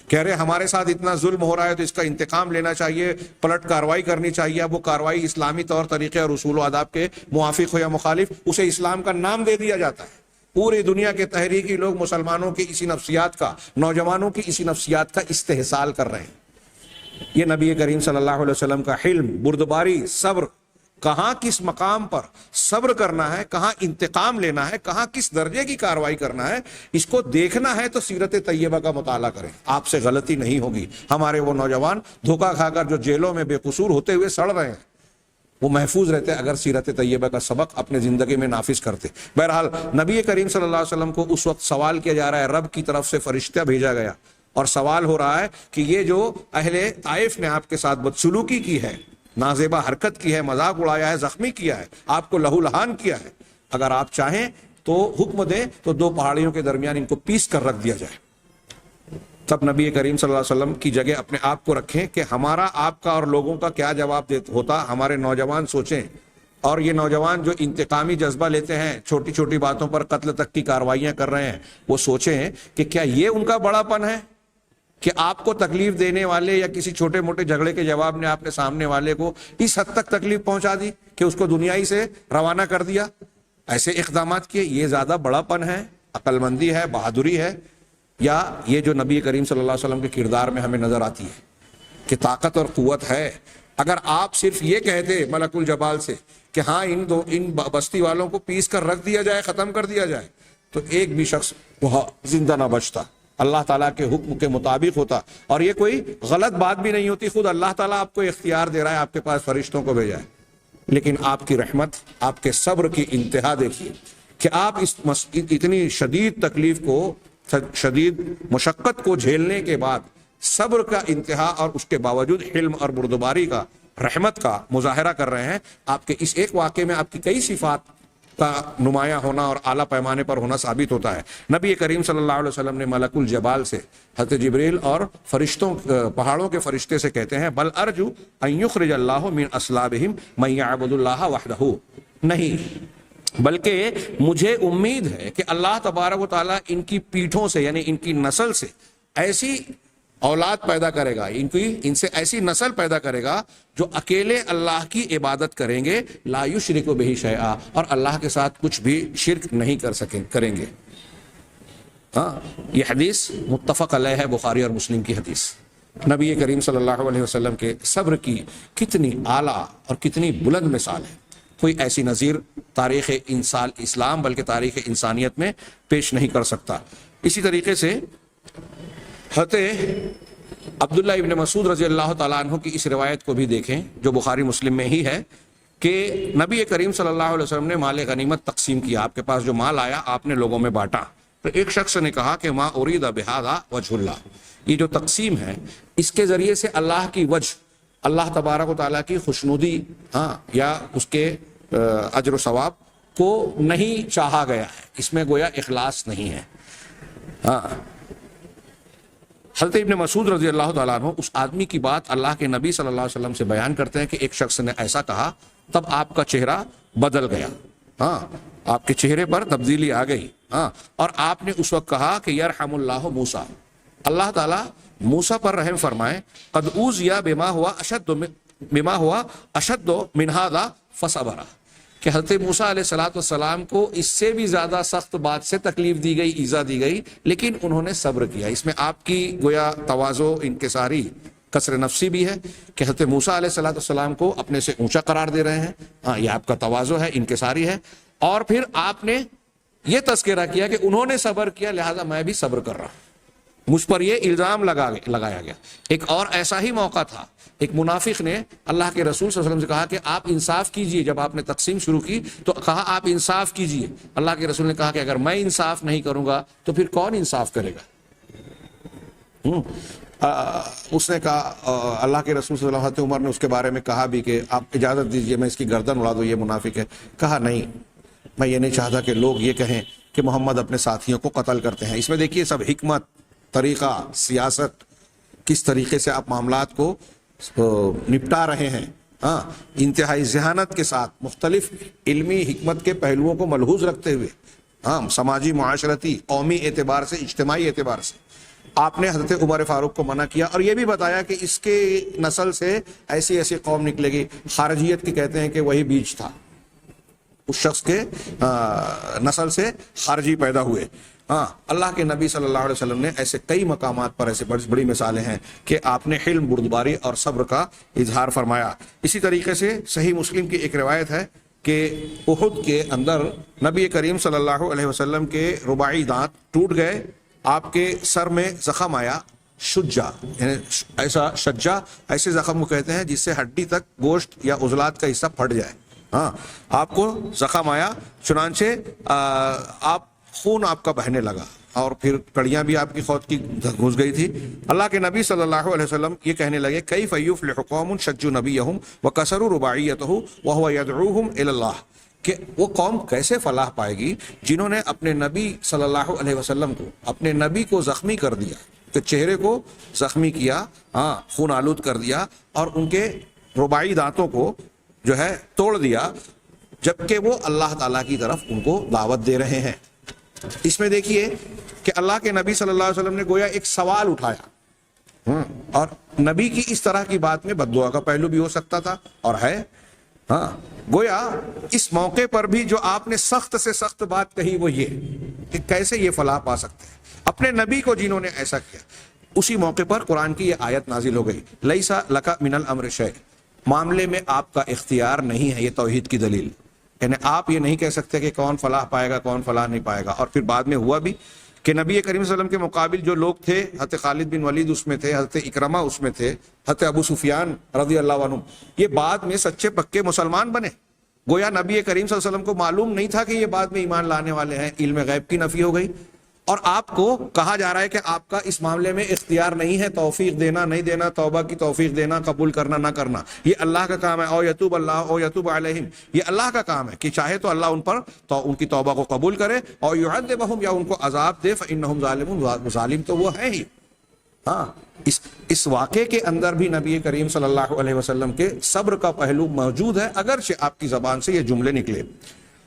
[SPEAKER 1] کہہ رہے ہمارے ساتھ اتنا ظلم ہو رہا ہے تو اس کا انتقام لینا چاہیے، پلٹ کاروائی کرنی چاہیے. اب وہ کاروائی اسلامی طور طریقے اور اصول و آداب کے موافق ہو یا مخالف، اسے اسلام کا نام دے دیا جاتا ہے. پوری دنیا کے تحریکی لوگ مسلمانوں کی اسی نفسیات کا، نوجوانوں کی اسی نفسیات کا استحصال کر رہے ہیں. یہ نبی کریم صلی اللہ علیہ وسلم کا حلم، بردباری، صبر، کہاں کس مقام پر صبر کرنا ہے، کہاں انتقام لینا ہے، کہاں کس درجے کی کاروائی کرنا ہے، اس کو دیکھنا ہے تو سیرت طیبہ کا مطالعہ کریں. آپ سے غلطی نہیں ہوگی. ہمارے وہ نوجوان دھوکہ کھا کر جو جیلوں میں بے قصور ہوتے ہوئے سڑ رہے ہیں، وہ محفوظ رہتے اگر سیرت طیبہ کا سبق اپنے زندگی میں نافذ کرتے. بہرحال نبی کریم صلی اللہ علیہ وسلم کو اس وقت سوال کیا جا رہا ہے، رب کی طرف سے فرشتہ بھیجا گیا اور سوال ہو رہا ہے کہ یہ جو اہل طائف نے آپ کے ساتھ بدسلوکی کی ہے، نازیبا حرکت کی ہے، مذاق اڑایا ہے، زخمی کیا ہے، آپ کو لہو لہان کیا ہے، اگر آپ چاہیں تو حکم دیں تو دو پہاڑیوں کے درمیان ان کو پیس کر رکھ دیا جائے. تب نبی کریم صلی اللہ علیہ وسلم کی جگہ اپنے آپ کو رکھیں کہ ہمارا، آپ کا اور لوگوں کا کیا جواب ہوتا. ہمارے نوجوان سوچیں. اور یہ نوجوان جو انتقامی جذبہ لیتے ہیں، چھوٹی چھوٹی باتوں پر قتل تک کی کاروائیاں کر رہے ہیں، وہ سوچیں کہ کیا یہ ان کا بڑا پن ہے کہ آپ کو تکلیف دینے والے یا کسی چھوٹے موٹے جھگڑے کے جواب میں آپ نے سامنے والے کو اس حد تک تکلیف پہنچا دی کہ اس کو دنیائی سے روانہ کر دیا، ایسے اقدامات کیے. یہ زیادہ بڑا پن ہے عقل مندی ہے, بہادری ہے, یا یہ جو نبی کریم صلی اللہ علیہ وسلم کے کردار میں ہمیں نظر آتی ہے کہ طاقت اور قوت ہے. اگر آپ صرف یہ کہتے ملک الجبال سے کہ ہاں ان بستی والوں کو پیس کر رکھ دیا جائے, ختم کر دیا جائے, تو ایک بھی شخص وہاں زندہ نہ بچتا, اللہ تعالیٰ کے حکم کے مطابق ہوتا. اور یہ کوئی غلط بات بھی نہیں ہوتی, خود اللہ تعالیٰ آپ کو اختیار دے رہا ہے, آپ کے پاس فرشتوں کو بھیجا ہے. لیکن آپ کی رحمت, آپ کے صبر کی انتہا دیکھیے کہ آپ اس اتنی شدید تکلیف کو, شدید مشقت کو جھیلنے کے بعد صبر کا انتہا اور اس کے باوجود حلم اور بردباری کا, رحمت کا مظاہرہ کر رہے ہیں. آپ کے اس ایک واقعے میں آپ کی کئی صفات کا نمایاں ہونا اور اعلیٰ پیمانے پر ہونا ثابت ہوتا ہے. نبی کریم صلی اللہ علیہ وسلم نے ملک الجبال سے, حضرت جبریل اور فرشتوں, پہاڑوں کے فرشتے سے کہتے ہیں بل ارجو ان یخرج اللہ من اصلابہم من یعبد اللہ وحدہ, نہیں بلکہ مجھے امید ہے کہ اللہ تبارک و تعالیٰ ان کی پیٹھوں سے یعنی ان کی نسل سے ایسی اولاد پیدا کرے گا, ان سے ایسی نسل پیدا کرے گا جو اکیلے اللہ کی عبادت کریں گے, لا یشرک بہ شیئا, اور اللہ کے ساتھ کچھ بھی شرک نہیں کریں گے. ہاں, یہ حدیث متفق علیہ ہے, بخاری اور مسلم کی حدیث. نبی کریم صلی اللہ علیہ وسلم کے صبر کی کتنی اعلیٰ اور کتنی بلند مثال ہے. کوئی ایسی نظیر تاریخ اسلام بلکہ تاریخ انسانیت میں پیش نہیں کر سکتا. اسی طریقے سے حضرت عبداللہ ابن مسعود رضی اللہ تعالیٰ عنہ کی اس روایت کو بھی دیکھیں جو بخاری مسلم میں ہی ہے کہ نبی کریم صلی اللہ علیہ وسلم نے مال غنیمت تقسیم کیا. آپ کے پاس جو مال آیا آپ نے لوگوں میں بانٹا. تو ایک شخص نے کہا کہ ما ارید بہذا وجہ اللہ, یہ جو تقسیم ہے اس کے ذریعے سے اللہ کی وجہ, اللہ تبارک و تعالیٰ کی خوشنودی یا اس کے اجر و ثواب کو نہیں چاہا گیا ہے, اس میں گویا اخلاص نہیں ہے. حضرت ابن مسعود رضی اللہ تعالیٰ عنہ اس آدمی کی بات اللہ کے نبی صلی اللہ علیہ وسلم سے بیان کرتے ہیں کہ ایک شخص نے ایسا کہا, تب آپ کا چہرہ بدل گیا, آپ کے چہرے پر تبدیلی آ گئی, اور آپ نے اس وقت کہا کہ یرحم اللہ موسیٰ, اللہ تعالیٰ موسیٰ پر رحم فرمائے, قد اوذی بما ہوا اشد من ھذا فصبر, کہ حضرت موسیٰ علیہ السلام کو اس سے بھی زیادہ سخت بات سے تکلیف دی گئی, ایذا دی گئی, لیکن انہوں نے صبر کیا. اس میں آپ کی گویا تواضع, انکساری, کسر نفسی بھی ہے کہ حضرت موسیٰ علیہ السلام کو اپنے سے اونچا قرار دے رہے ہیں. یہ آپ کا تواضع ہے, انکساری ہے. اور پھر آپ نے یہ تذکرہ کیا کہ انہوں نے صبر کیا لہذا میں بھی صبر کر رہا ہوں. مجھ پر یہ الزام لگایا گیا. ایک اور ایسا ہی موقع تھا, ایک منافق نے اللہ کے رسول صلی اللہ علیہ وسلم سے کہا کہ آپ انصاف کیجئے. جب آپ نے تقسیم شروع کی تو کہا آپ انصاف کیجئے. اللہ کے رسول نے کہا کہ اگر میں انصاف نہیں کروں گا تو پھر کون انصاف کرے گا. اس نے کہا, اللہ کے رسول صلی اللہ علیہ وسلم, عمر نے اس کے بارے میں کہا بھی کہ آپ اجازت دیجئے میں اس کی گردن اڑا دوں, یہ منافق ہے. کہا نہیں, میں یہ نہیں چاہتا کہ لوگ یہ کہیں کہ محمد اپنے ساتھیوں کو قتل کرتے ہیں. اس میں دیکھیے سب حکمت, طریقہ, سیاست, کس طریقے سے آپ معاملات کو نپٹا رہے ہیں, انتہائی ذہانت کے ساتھ, مختلف علمی حکمت کے پہلوؤں کو ملحوظ رکھتے ہوئے, سماجی, معاشرتی, قومی اعتبار سے, اجتماعی اعتبار سے. آپ نے حضرت عمر فاروق کو منع کیا اور یہ بھی بتایا کہ اس کے نسل سے ایسی ایسی قوم نکلے گی. خارجیت کی کہتے ہیں کہ وہی بیج تھا, اس شخص کے نسل سے خارجی پیدا ہوئے. اللہ کے نبی صلی اللہ علیہ وسلم نے ایسے کئی مقامات پر ایسے بڑی مثالیں ہیں کہ آپ نے حلم, بردباری اور صبر کا اظہار فرمایا. اسی طریقے سے صحیح مسلم کی ایک روایت ہے کہ احد کے اندر نبی کریم صلی اللہ علیہ وسلم کے رباعی دانت ٹوٹ گئے, آپ کے سر میں زخم آیا, شجا یعنی ایسا شجا, ایسے زخم کو کہتے ہیں جس سے ہڈی تک گوشت یا عضلات کا حصہ پھٹ جائے. آپ کو زخم آیا, چنانچہ آپ خون آپ کا بہنے لگا اور پھر کڑیاں بھی آپ کی خود کی گھس گئی تھی. اللہ کے نبی صلی اللہ علیہ وسلم یہ کہنے لگے کیف یفلح قوم شجوا نبیہم وکسروا رباعیتہ وہو یدعوہم الی اللہ, کہ وہ قوم کیسے فلاح پائے گی جنہوں نے اپنے نبی صلی اللہ علیہ وسلم کو, اپنے نبی کو زخمی کر دیا, کہ چہرے کو زخمی کیا, خون آلود کر دیا اور ان کے رباعی دانتوں کو جو ہے توڑ دیا, جبکہ وہ اللہ تعالیٰ کی طرف ان کو دعوت دے رہے ہیں. اس میں دیکھیے کہ اللہ کے نبی صلی اللہ علیہ وسلم نے گویا ایک سوال اٹھایا, اور نبی کی اس طرح کی بات میں بد دعا کا پہلو بھی ہو سکتا تھا اور ہے. ہاں گویا اس موقع پر بھی جو آپ نے سخت سے سخت بات کہی وہ یہ کہ کیسے یہ فلاح پا سکتے ہیں اپنے نبی کو جنہوں نے ایسا کیا. اسی موقع پر قرآن کی یہ آیت نازل ہو گئی لیسا لک من الامر شیء, معاملے میں آپ کا اختیار نہیں ہے. یہ توحید کی دلیل, یعنی آپ یہ نہیں کہہ سکتے کہ کون فلاح پائے گا کون فلاح نہیں پائے گا. اور پھر بعد میں ہوا بھی کہ نبی کریم صلی اللہ علیہ وسلم کے مقابل جو لوگ تھے, حضرت خالد بن ولید اس میں تھے, حضرت اکرمہ اس میں تھے, حضرت ابو سفیان رضی اللہ عنہ, یہ بعد میں سچے پکے مسلمان بنے. گویا نبی کریم صلی اللہ علیہ وسلم کو معلوم نہیں تھا کہ یہ بعد میں ایمان لانے والے ہیں. علم غیب کی نفی ہو گئی اور آپ کو کہا جا رہا ہے کہ آپ کا اس معاملے میں اختیار نہیں ہے, توفیق دینا نہیں دینا, توبہ کی توفیق دینا, قبول کرنا نہ کرنا, یہ اللہ کا کام ہے. او یتوب اللہ او یتوب علیہم, یہ اللہ کا کام ہے کہ چاہے تو اللہ ان پر تو ان کی توبہ کو قبول کرے اور یعذبہم, یا ان کو عذاب دے. فانہم ظالمون, ظالم تو وہ ہے ہی. ہاں اس واقعے کے اندر بھی نبی کریم صلی اللہ علیہ وسلم کے صبر کا پہلو موجود ہے, اگرچہ آپ کی زبان سے یہ جملے نکلے.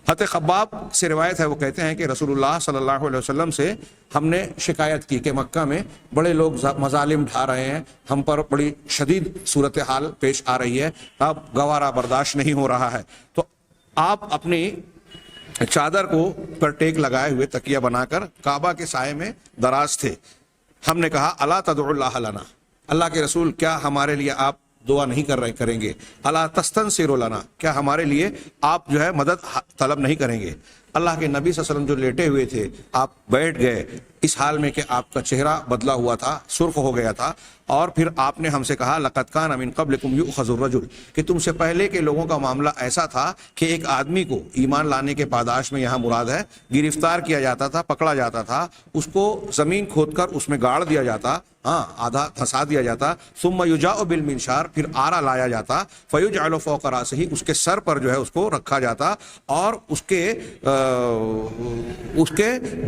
[SPEAKER 1] حضرت خباب سے روایت ہے, وہ کہتے ہیں کہ رسول اللہ صلی اللہ علیہ وسلم سے ہم نے شکایت کی کہ مکہ میں بڑے لوگ مظالم ڈھا رہے ہیں, ہم پر بڑی شدید صورتحال پیش آ رہی ہے, اب گوارا برداشت نہیں ہو رہا ہے. تو آپ اپنی چادر کو پر ٹیک لگائے ہوئے تکیہ بنا کر کعبہ کے سائے میں دراز تھے. ہم نے کہا الا تدعو اللہ لنا, اللہ کے رسول کیا ہمارے لیے آپ دعا نہیں کریں گے؟ الا تستنصر لنا, کیا ہمارے لیے آپ جو ہے مدد طلب نہیں کریں گے؟ اللہ کے نبی صلی اللہ علیہ وسلم جو لیٹے ہوئے تھے, آپ بیٹھ گئے اس حال میں کہ آپ کا چہرہ بدلا ہوا تھا, سرخ ہو گیا تھا, اور پھر آپ نے ہم سے کہا لقد کان من قبلکم یؤخذ الرجل, کہ تم سے پہلے کے لوگوں کا معاملہ ایسا تھا کہ ایک آدمی کو ایمان لانے کے پاداش میں, یہاں مراد ہے, گرفتار کیا جاتا تھا, پکڑا جاتا تھا, اس کو زمین کھود کر اس میں گاڑ دیا جاتا, ہاں آدھا دھسا دیا جاتا, ثم یجاء بالمنشار, پھر آرا لایا جاتا, فیجعل فوق راسہ, اس کے سر پر جو ہے اس کو رکھا جاتا اور اس کے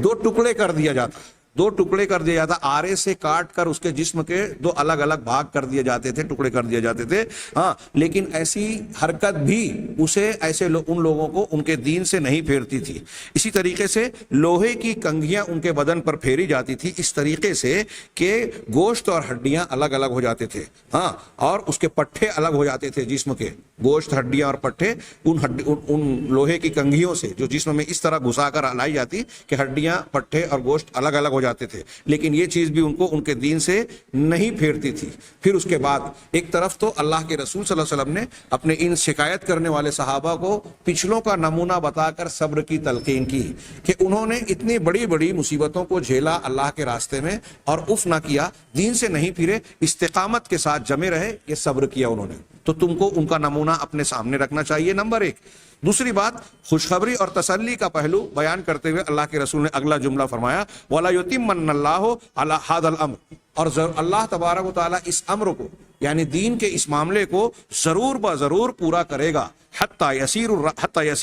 [SPEAKER 1] دو ٹکڑے کر دیا جاتا, دو ٹکڑے کر دیا جاتا, آرے سے کاٹ کر اس کے جسم کے دو الگ الگ بھاگ کر دیے جاتے تھے, ٹکڑے کر دیے جاتے تھے. ہاں لیکن ایسی حرکت بھی اسے ایسے ان لوگوں کو ان کے دین سے نہیں پھیرتی تھی. اسی طریقے سے لوہے کی کنگھیاں ان کے بدن پر پھیری جاتی تھی اس طریقے سے کہ گوشت اور ہڈیاں الگ الگ ہو جاتے تھے, ہاں, اور اس کے پٹھے الگ ہو جاتے تھے جسم کے, گوشت ہڈیاں اور پٹھے ان لوہے کی کنگھیوں سے جو جسم میں اس طرح گھسا کر لائی جاتی کہ ہڈیاں پٹھے اور گوشت الگ الگ ہو جاتے تھے. لیکن یہ چیز بھی ان کو ان کے دین سے نہیں پھیرتی تھی. پھر اس کے بعد ایک طرف تو اللہ کے رسول صلی اللہ علیہ وسلم نے اپنے ان شکایت کرنے والے صحابہ کو پچھلوں کا نمونہ بتا کر صبر کی تلقین کی کہ انہوں نے اتنی بڑی بڑی مصیبتوں کو جھیلا اللہ کے راستے میں اور اف نہ کیا, دین سے نہیں پھرے, استقامت کے ساتھ جمے رہے, یہ صبر کیا انہوں نے. تو تم کو ان کا نمونہ اپنے سامنے رکھنا چاہیے, نمبر ایک. دوسری بات, خوشخبری اور تسلی کا پہلو بیان کرتے ہوئے اللہ کے رسول نے اگلا جملہ فرمایا وَلَا يُتِمَّنَّ اللَّهُ عَلَى هَذَا الْأَمْرِ, اور اللہ تبارک و تعالیٰ اس امر کو یعنی دین کے اس معاملے کو ضرور ضرور پورا کرے گا. حتی یسیر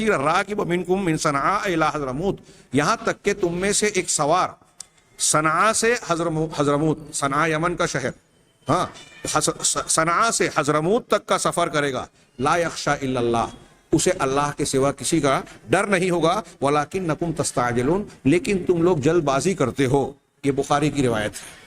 [SPEAKER 1] الراکب منکم من صنعاء الی حضرموت, یہاں تک کہ تم میں سے ایک سوار صنعاء سے حضرموت, صنعاء یمن کا شہر, ہاں, صنعاء سے حضرموت تک کا سفر کرے گا. لا یخشی الا اللہ, اسے اللہ کے سوا کسی کا ڈر نہیں ہوگا. وَلَكِنَّكُمْ تَسْتَعْجِلُونَ, لیکن تم لوگ جلد بازی کرتے ہو. یہ بخاری کی روایت ہے.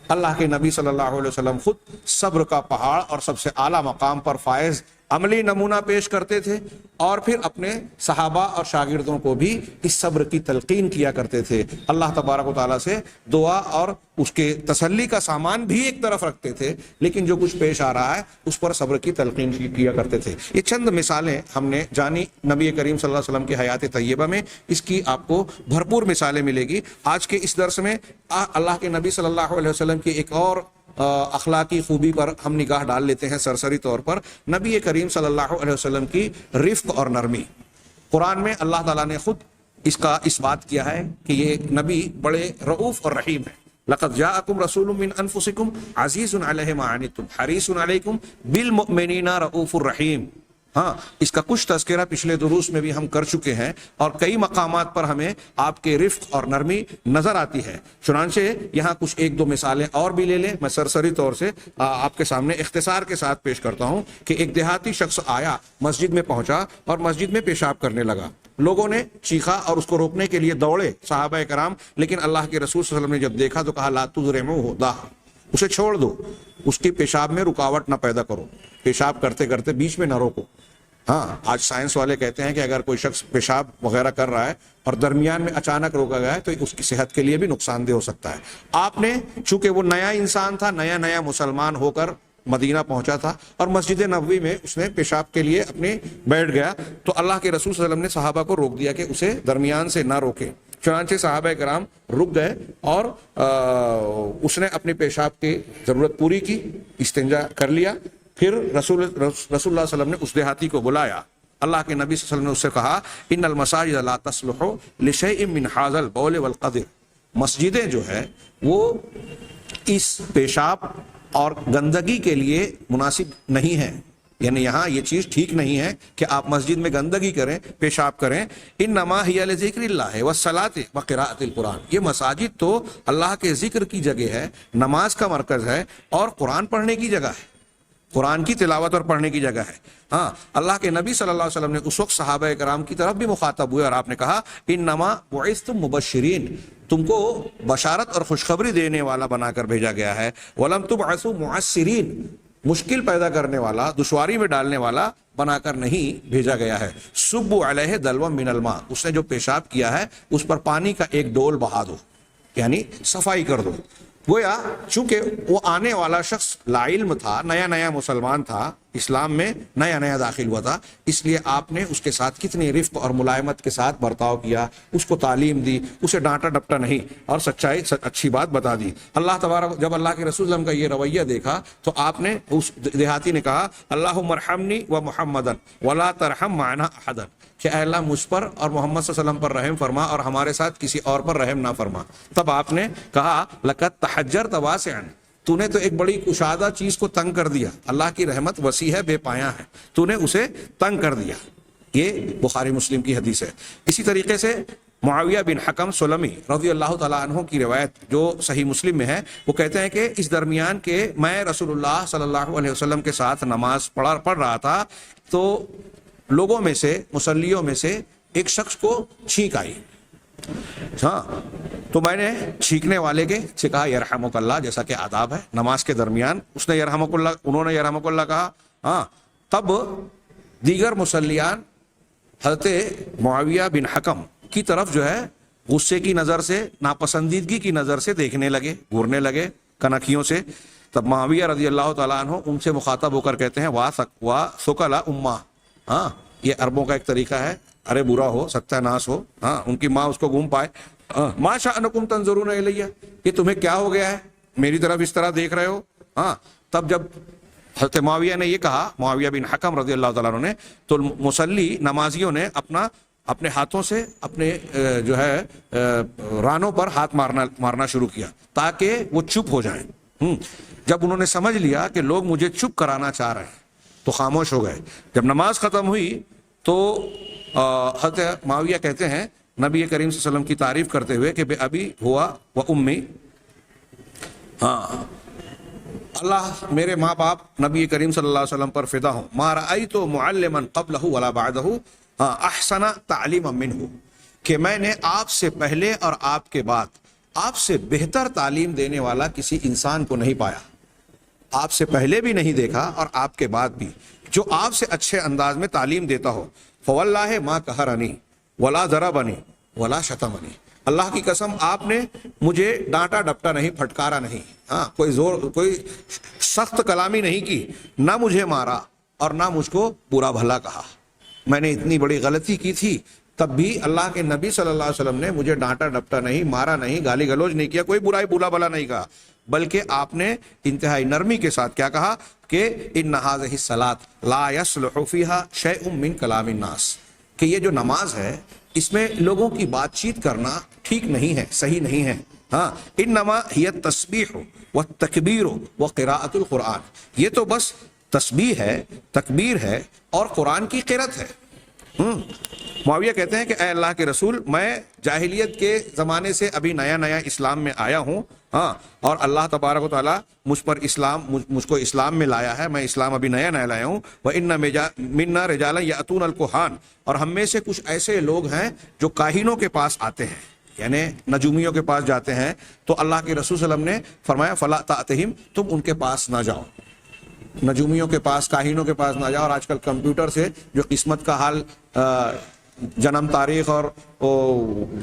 [SPEAKER 1] اللہ کے نبی صلی اللہ علیہ وسلم خود صبر کا پہاڑ اور سب سے اعلیٰ مقام پر فائز عملی نمونہ پیش کرتے تھے, اور پھر اپنے صحابہ اور شاگردوں کو بھی اس صبر کی تلقین کیا کرتے تھے. اللہ تبارک و تعالیٰ سے دعا اور اس کے تسلی کا سامان بھی ایک طرف رکھتے تھے, لیکن جو کچھ پیش آ رہا ہے اس پر صبر کی تلقین کیا کرتے تھے. یہ چند مثالیں ہم نے جانی نبی کریم صلی اللہ علیہ وسلم کی حیات طیبہ میں, اس کی آپ کو بھرپور مثالیں ملے گی. آج کے اس درس میں اللہ کے نبی صلی اللہ علیہ وسلم کی ایک اور اخلاقی خوبی پر ہم نگاہ ڈال لیتے ہیں سرسری طور پر. نبی کریم صلی اللہ علیہ وسلم کی رفق اور نرمی. قرآن میں اللہ تعالیٰ نے خود اس بات کیا ہے کہ یہ نبی بڑے رؤوف اور رحیم ہیں. لقد جاءکم رسول من انفسکم عزیز علیہ ما عنتم حریص علیکم بالمؤمنین رؤوف الرحیم. ہاں, اس کا کچھ تذکرہ پچھلے دروس میں بھی ہم کر چکے ہیں, اور کئی مقامات پر ہمیں آپ کے رفق اور نرمی نظر آتی ہے. چنانچہ یہاں کچھ ایک دو مثالیں اور بھی لے لیں. میں سرسری طور سے آپ کے سامنے اختصار کے ساتھ پیش کرتا ہوں کہ ایک دیہاتی شخص آیا, مسجد میں پہنچا اور مسجد میں پیشاب کرنے لگا. لوگوں نے چیخا اور اس کو روکنے کے لیے دوڑے صحابہ کرام, لیکن اللہ کے رسول صلی اللہ علیہ وسلم نے جب دیکھا تو کہا لا تضرموہ داہ, اسے چھوڑ دو, اس کی پیشاب میں رکاوٹ نہ پیدا کرو, پیشاب کرتے کرتے بیچ میں نہ روکو. ہاں آج سائنس والے کہتے ہیں کہ اگر کوئی شخص پیشاب وغیرہ کر رہا ہے اور درمیان میں اچانک روکا گیا ہے تو اس کی صحت کے لیے بھی نقصان دہ ہو سکتا ہے. آپ نے چونکہ وہ نیا انسان تھا, نیا مسلمان ہو کر مدینہ پہنچا تھا اور مسجد نبوی میں اس نے پیشاب کے لیے اپنے بیٹھ گیا, تو اللہ کے رسول صلی اللہ علیہ وسلم نے صحابہ کو روک دیا کہ اسے درمیان سے نہ روکے. چنانچہ صحابہ کرام رک گئے اور اس نے اپنی پیشاب کی ضرورت پوری کی, استنجا کر لیا. پھر رسول اللہ صلی اللہ علیہ وسلم نے اس دیہاتی کو بلایا. اللہ کے نبی صلی اللہ علیہ وسلم نے اس سے کہا ان المساجد لا تصلح لشیء من هذا البول والقدر, مسجدیں جو ہے وہ اس پیشاب اور گندگی کے لیے مناسب نہیں ہے, یعنی یہاں یہ چیز ٹھیک نہیں ہے کہ آپ مسجد میں گندگی کریں, پیشاب کریں. انما ہی لذکر اللہ والصلاۃ وقراءۃ القرآن, یہ مساجد تو اللہ کے ذکر کی جگہ ہے, نماز کا مرکز ہے اور قرآن پڑھنے کی جگہ ہے, قرآن کی تلاوت اور پڑھنے کی جگہ ہے. ہاں اللہ کے نبی صلی اللہ علیہ وسلم نے اس وقت صحابہ کرام کی طرف بھی مخاطب ہوئے اور آپ نے کہا انما بعثتم مبشرین, تم کو بشارت اور خوشخبری دینے والا بنا کر بھیجا گیا ہے. ولم تبعثوا معسرین, مشکل پیدا کرنے والا, دشواری میں ڈالنے والا بنا کر نہیں بھیجا گیا ہے. صبوا علیہ دلوا من الماء, اس نے جو پیشاب کیا ہے اس پر پانی کا ایک ڈول بہا دو, یعنی صفائی کر دو. گویا چونکہ وہ آنے والا شخص لا علم تھا, نیا مسلمان تھا, اسلام میں نیا داخل ہوا تھا, اس لیے آپ نے اس کے ساتھ کتنی رفق اور ملائمت کے ساتھ برتاؤ کیا, اس کو تعلیم دی, اسے ڈانٹا ڈپٹا نہیں اور سچائی اچھی بات بتا دی. اللہ تبارک جب اللہ کے رسول وسلم کا یہ رویہ دیکھا تو آپ نے اس دیہاتی نے کہا اللہم ارحمنی و محمدن ولا ترحم معنا احدا, کہ اے اللہ مجھ پر اور محمد صلی اللہ علیہ وسلم پر رحم فرما اور ہمارے ساتھ کسی اور پر رحم نہ فرما. تب آپ نے کہا لقد تحجرت واسعا, تو نے تو ایک بڑی کشادہ چیز کو تنگ کر دیا, اللہ کی رحمت وسیع ہے, بے پایاں ہے, تو نے اسے تنگ کر دیا. یہ بخاری مسلم کی حدیث ہے. اسی طریقے سے معاویہ بن حکم سلمی رضی اللہ تعالیٰ عنہ کی روایت جو صحیح مسلم میں ہے, وہ کہتے ہیں کہ اس درمیان کے میں رسول اللہ صلی اللہ علیہ وسلم کے ساتھ نماز پڑھ رہا تھا تو لوگوں میں سے, مصلیوں میں سے ایک شخص کو چھینک آئی. ہاں تو میں نے چھینکنے والے کے سے کہا یرحمک اللہ, جیسا کہ آداب ہے نماز کے درمیان, اس نے یرحمک اللہ, انہوں نے یرحمک اللہ کہا. ہاں تب دیگر مصلیان حضرت معاویہ بن حکم کی طرف جو ہے غصے کی نظر سے, ناپسندیدگی کی نظر سے دیکھنے لگے, گھورنے لگے کنکھیوں سے. تب معاویہ رضی اللہ تعالیٰ عنہ ان سے مخاطب ہو کر کہتے ہیں وا ثقل امہ, ہاں یہ عربوں کا ایک طریقہ ہے, ارے برا ہو, ستیہ ناس ہو, ہاں ان کی ماں اس کو گھوم پائے. ما شأنکم تنظرون الیہ, کہ تمہیں کیا ہو گیا ہے, میری طرف اس طرح دیکھ رہے ہو. ہاں تب جب حضرت معاویہ نے یہ کہا, معاویہ بن حکم رضی اللہ تعالیٰ عنہ نے, تو مصلی نمازیوں نے اپنے ہاتھوں سے اپنے جو ہے رانوں پر ہاتھ مارنا شروع کیا تاکہ وہ چپ ہو جائیں. جب انہوں نے سمجھ لیا کہ لوگ مجھے چپ کرانا چاہ رہے ہیں تو خاموش ہو گئے. جب نماز ختم ہوئی تو حضرت معاویہ کہتے ہیں نبی کریم صلی اللہ علیہ وسلم کی تعریف کرتے ہوئے کہ بے ابی ہوا و امی, ہاں اللہ میرے ماں باپ نبی کریم صلی اللہ علیہ وسلم پر فدا ہوں, ما رأیت معلما قبلہ ولا بعدہ احسن تعلیما منہ, کہ میں نے آپ سے پہلے اور آپ کے بعد آپ سے بہتر تعلیم دینے والا کسی انسان کو نہیں پایا. آپ سے پہلے بھی نہیں دیکھا اور آپ کے بعد بھی جو آپ سے اچھے انداز میں تعلیم دیتا ہو. فواللہ ما قہرنی ولا ضربنی ولا شتمنی, اللہ کی قسم آپ نے مجھے ڈانٹا ڈپٹا نہیں, پھٹکارا نہیں, ہاں کوئی سخت کلامی نہیں کی, نہ مجھے مارا اور نہ مجھ کو برا بھلا کہا. میں نے اتنی بڑی غلطی کی تھی تب بھی اللہ کے نبی صلی اللہ علیہ وسلم نے مجھے ڈانٹا ڈپٹا نہیں, مارا نہیں, گالی گلوچ نہیں کیا, کوئی برائی بولا بھلا نہیں کہا, بلکہ آپ نے انتہائی نرمی کے ساتھ کیا کہا کہ ان هذه الصلاۃ لا يصلح فيها شيء من کلام الناس, کہ یہ جو نماز ہے اس میں لوگوں کی بات چیت کرنا ٹھیک نہیں ہے, صحیح نہیں ہے. ہاں انما هي التسبیح والتکبیر وقراءۃ القرآن, یہ تو بس تسبیح ہے, تکبیر ہے اور قرآن کی قرأت ہے. معاویہ کہتے ہیں کہ اے اللہ کے رسول, میں جاہلیت کے زمانے سے ابھی نیا اسلام میں آیا ہوں, ہاں اور اللہ تبارک و تعالیٰ مجھ کو اسلام میں لایا ہے, میں اسلام ابھی نیا لایا ہوں. وَإِنَّ مِنَّا رِجَالًا يَأْتُونَ الْكُهَانَ, اور ہم میں سے کچھ ایسے لوگ ہیں جو کاہنوں کے پاس آتے ہیں, یعنی نجومیوں کے پاس جاتے ہیں. تو اللہ کے رسول صلی اللہ علیہ وسلم نے فرمایا فَلَا تَأْتِهِمْ, تم ان کے پاس نہ جاؤ. نجومیوں کے پاس، کاہنوں کے پاس نہ جاؤ، اور آج کل کمپیوٹر سے جو قسمت کا حال جنم تاریخ اور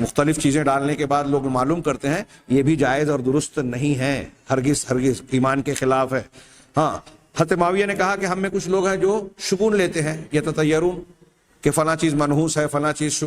[SPEAKER 1] مختلف چیزیں ڈالنے کے بعد لوگ معلوم کرتے ہیں، یہ بھی جائز اور درست نہیں ہے، ہرگز ہرگز ایمان کے خلاف ہے۔ ہاں، حضرت معاویہ نے کہا کہ ہم میں کچھ لوگ ہیں جو شگون لیتے ہیں، یتطیرون، کہ فلاں چیز منحوس ہے، فلاں چیز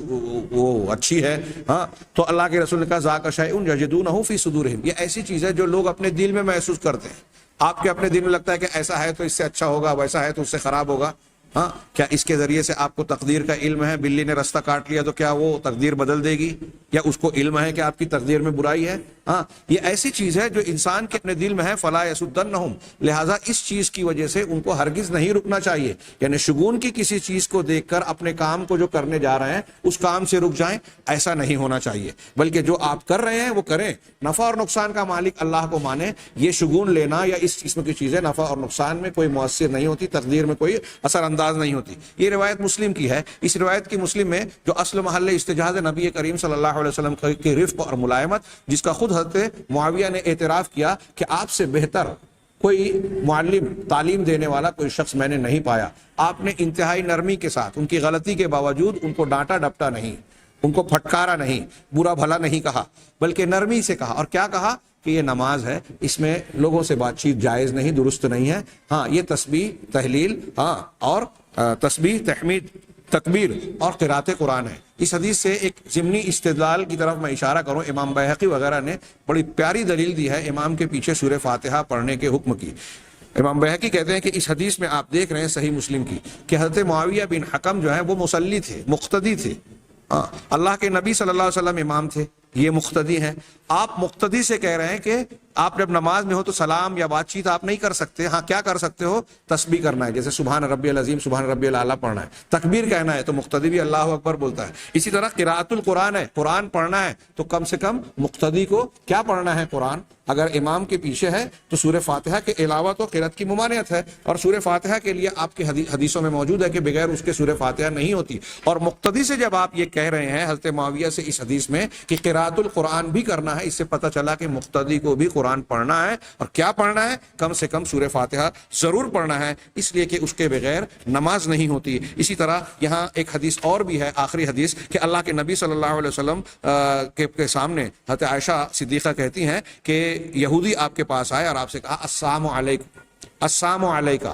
[SPEAKER 1] وہ اچھی ہے۔ ہاں، تو اللہ کے رسول نے کہا ذاک شیء یجدونہ فی صدورہم، یہ ایسی چیز ہے جو لوگ اپنے دل میں محسوس کرتے ہیں۔ آپ کے اپنے دل میں لگتا ہے کہ ایسا ہے تو اس سے اچھا ہوگا، ویسا ہے تو اس سے خراب ہوگا۔ ہاں، کیا اس کے ذریعے سے آپ کو تقدیر کا علم ہے؟ بلی نے رستہ کاٹ لیا تو کیا وہ تقدیر بدل دے گی؟ یا اس کو علم ہے کہ آپ کی تقدیر میں برائی ہے؟ ہاں، یہ ایسی چیز ہے جو انسان کے اپنے دل میں ہے، فلا یسدنہم، لہٰذا اس چیز کی وجہ سے ان کو ہرگز نہیں رکنا چاہیے، یعنی شگون کی کسی چیز کو دیکھ کر اپنے کام کو جو کرنے جا رہے ہیں اس کام سے رک جائیں، ایسا نہیں ہونا چاہیے، بلکہ جو آپ کر رہے ہیں وہ کریں، نفع اور نقصان کا مالک اللہ کو مانیں۔ یہ شگون لینا یا اس قسم کی چیزیں نفع اور نقصان میں کوئی مؤثر نہیں ہوتی، تقدیر میں کوئی اثر انداز نہیں ہوتی۔ یہ روایت مسلم کی ہے۔ اس روایت کی مسلم میں جو اصل محل استجہاد نبی کریم صلی اللہ علیہ وسلم کی رفق اور ملائمت، جس کا خود حضرت معاویہ نے اعتراف کیا کہ آپ سے بہتر کوئی معلم، تعلیم دینے والا کوئی شخص میں نے نہیں پایا۔ آپ نے انتہائی نرمی کے ساتھ ان کی غلطی کے باوجود ان کو ڈانٹا ڈپٹا نہیں، ان کو پھٹکارا نہیں، برا بھلا نہیں کہا، بلکہ نرمی سے کہا۔ اور کیا کہا کہ یہ نماز ہے، اس میں لوگوں سے بات چیت جائز نہیں، درست نہیں ہے۔ ہاں، یہ تسبیح، تحلیل، ہاں، اور تسبیح، تحمید، تکبیر اور قرات قرآن ہے۔ اس حدیث سے ایک ضمنی استدلال کی طرف میں اشارہ کروں، امام بیہقی وغیرہ نے بڑی پیاری دلیل دی ہے امام کے پیچھے سورہ فاتحہ پڑھنے کے حکم کی۔ امام بیہقی کہتے ہیں کہ اس حدیث میں آپ دیکھ رہے ہیں صحیح مسلم کی کہ حضرت معاویہ بن حکم جو ہے وہ مصلی تھے، مقتدی تھے۔ اللہ کے نبی صلی اللہ علیہ وسلم امام تھے، یہ مقتدی ہیں۔ آپ مقتدی سے کہہ رہے ہیں کہ آپ جب نماز میں ہو تو سلام یا بات چیت آپ نہیں کر سکتے۔ ہاں، کیا کر سکتے ہو؟ تسبیح کرنا ہے، جیسے سبحان ربی العظیم، سبحان ربی الاعلیٰ پڑھنا ہے، تکبیر کہنا ہے، تو مقتدی بھی اللہ اکبر بولتا ہے۔ اسی طرح قراءۃ القرآن ہے، قرآن پڑھنا ہے تو کم سے کم مقتدی کو کیا پڑھنا ہے؟ قرآن۔ اگر امام کے پیچھے ہے تو سورہ فاتحہ کے علاوہ تو قرأت کی ممانعت ہے، اور سورہ فاتحہ کے لیے آپ کے حدیثوں میں موجود ہے کہ بغیر اس کے سورہ فاتحہ نہیں ہوتی۔ اور مقتدی سے جب آپ یہ کہہ رہے ہیں حضرت معاویہ سے اس حدیث میں کہ قراءۃ القرآن بھی کرنا ہے، اس سے پتہ چلا کہ مقتدی کو بھی قرآن پڑھنا ہے، اور کیا پڑھنا ہے؟ کم سے کم سورہ فاتحہ ضرور پڑھنا ہے، اس لیے کہ اس کے بغیر نماز نہیں ہوتی۔ اسی طرح یہاں ایک حدیث اور بھی ہے، آخری حدیث، کہ اللہ کے نبی صلی اللہ علیہ وسلم کے سامنے حضرت عائشہ صدیقہ کہتی ہیں کہ یہودی آپ کے پاس آئے اور آپ سے کہا السلام علیکم، السلام علیکہ،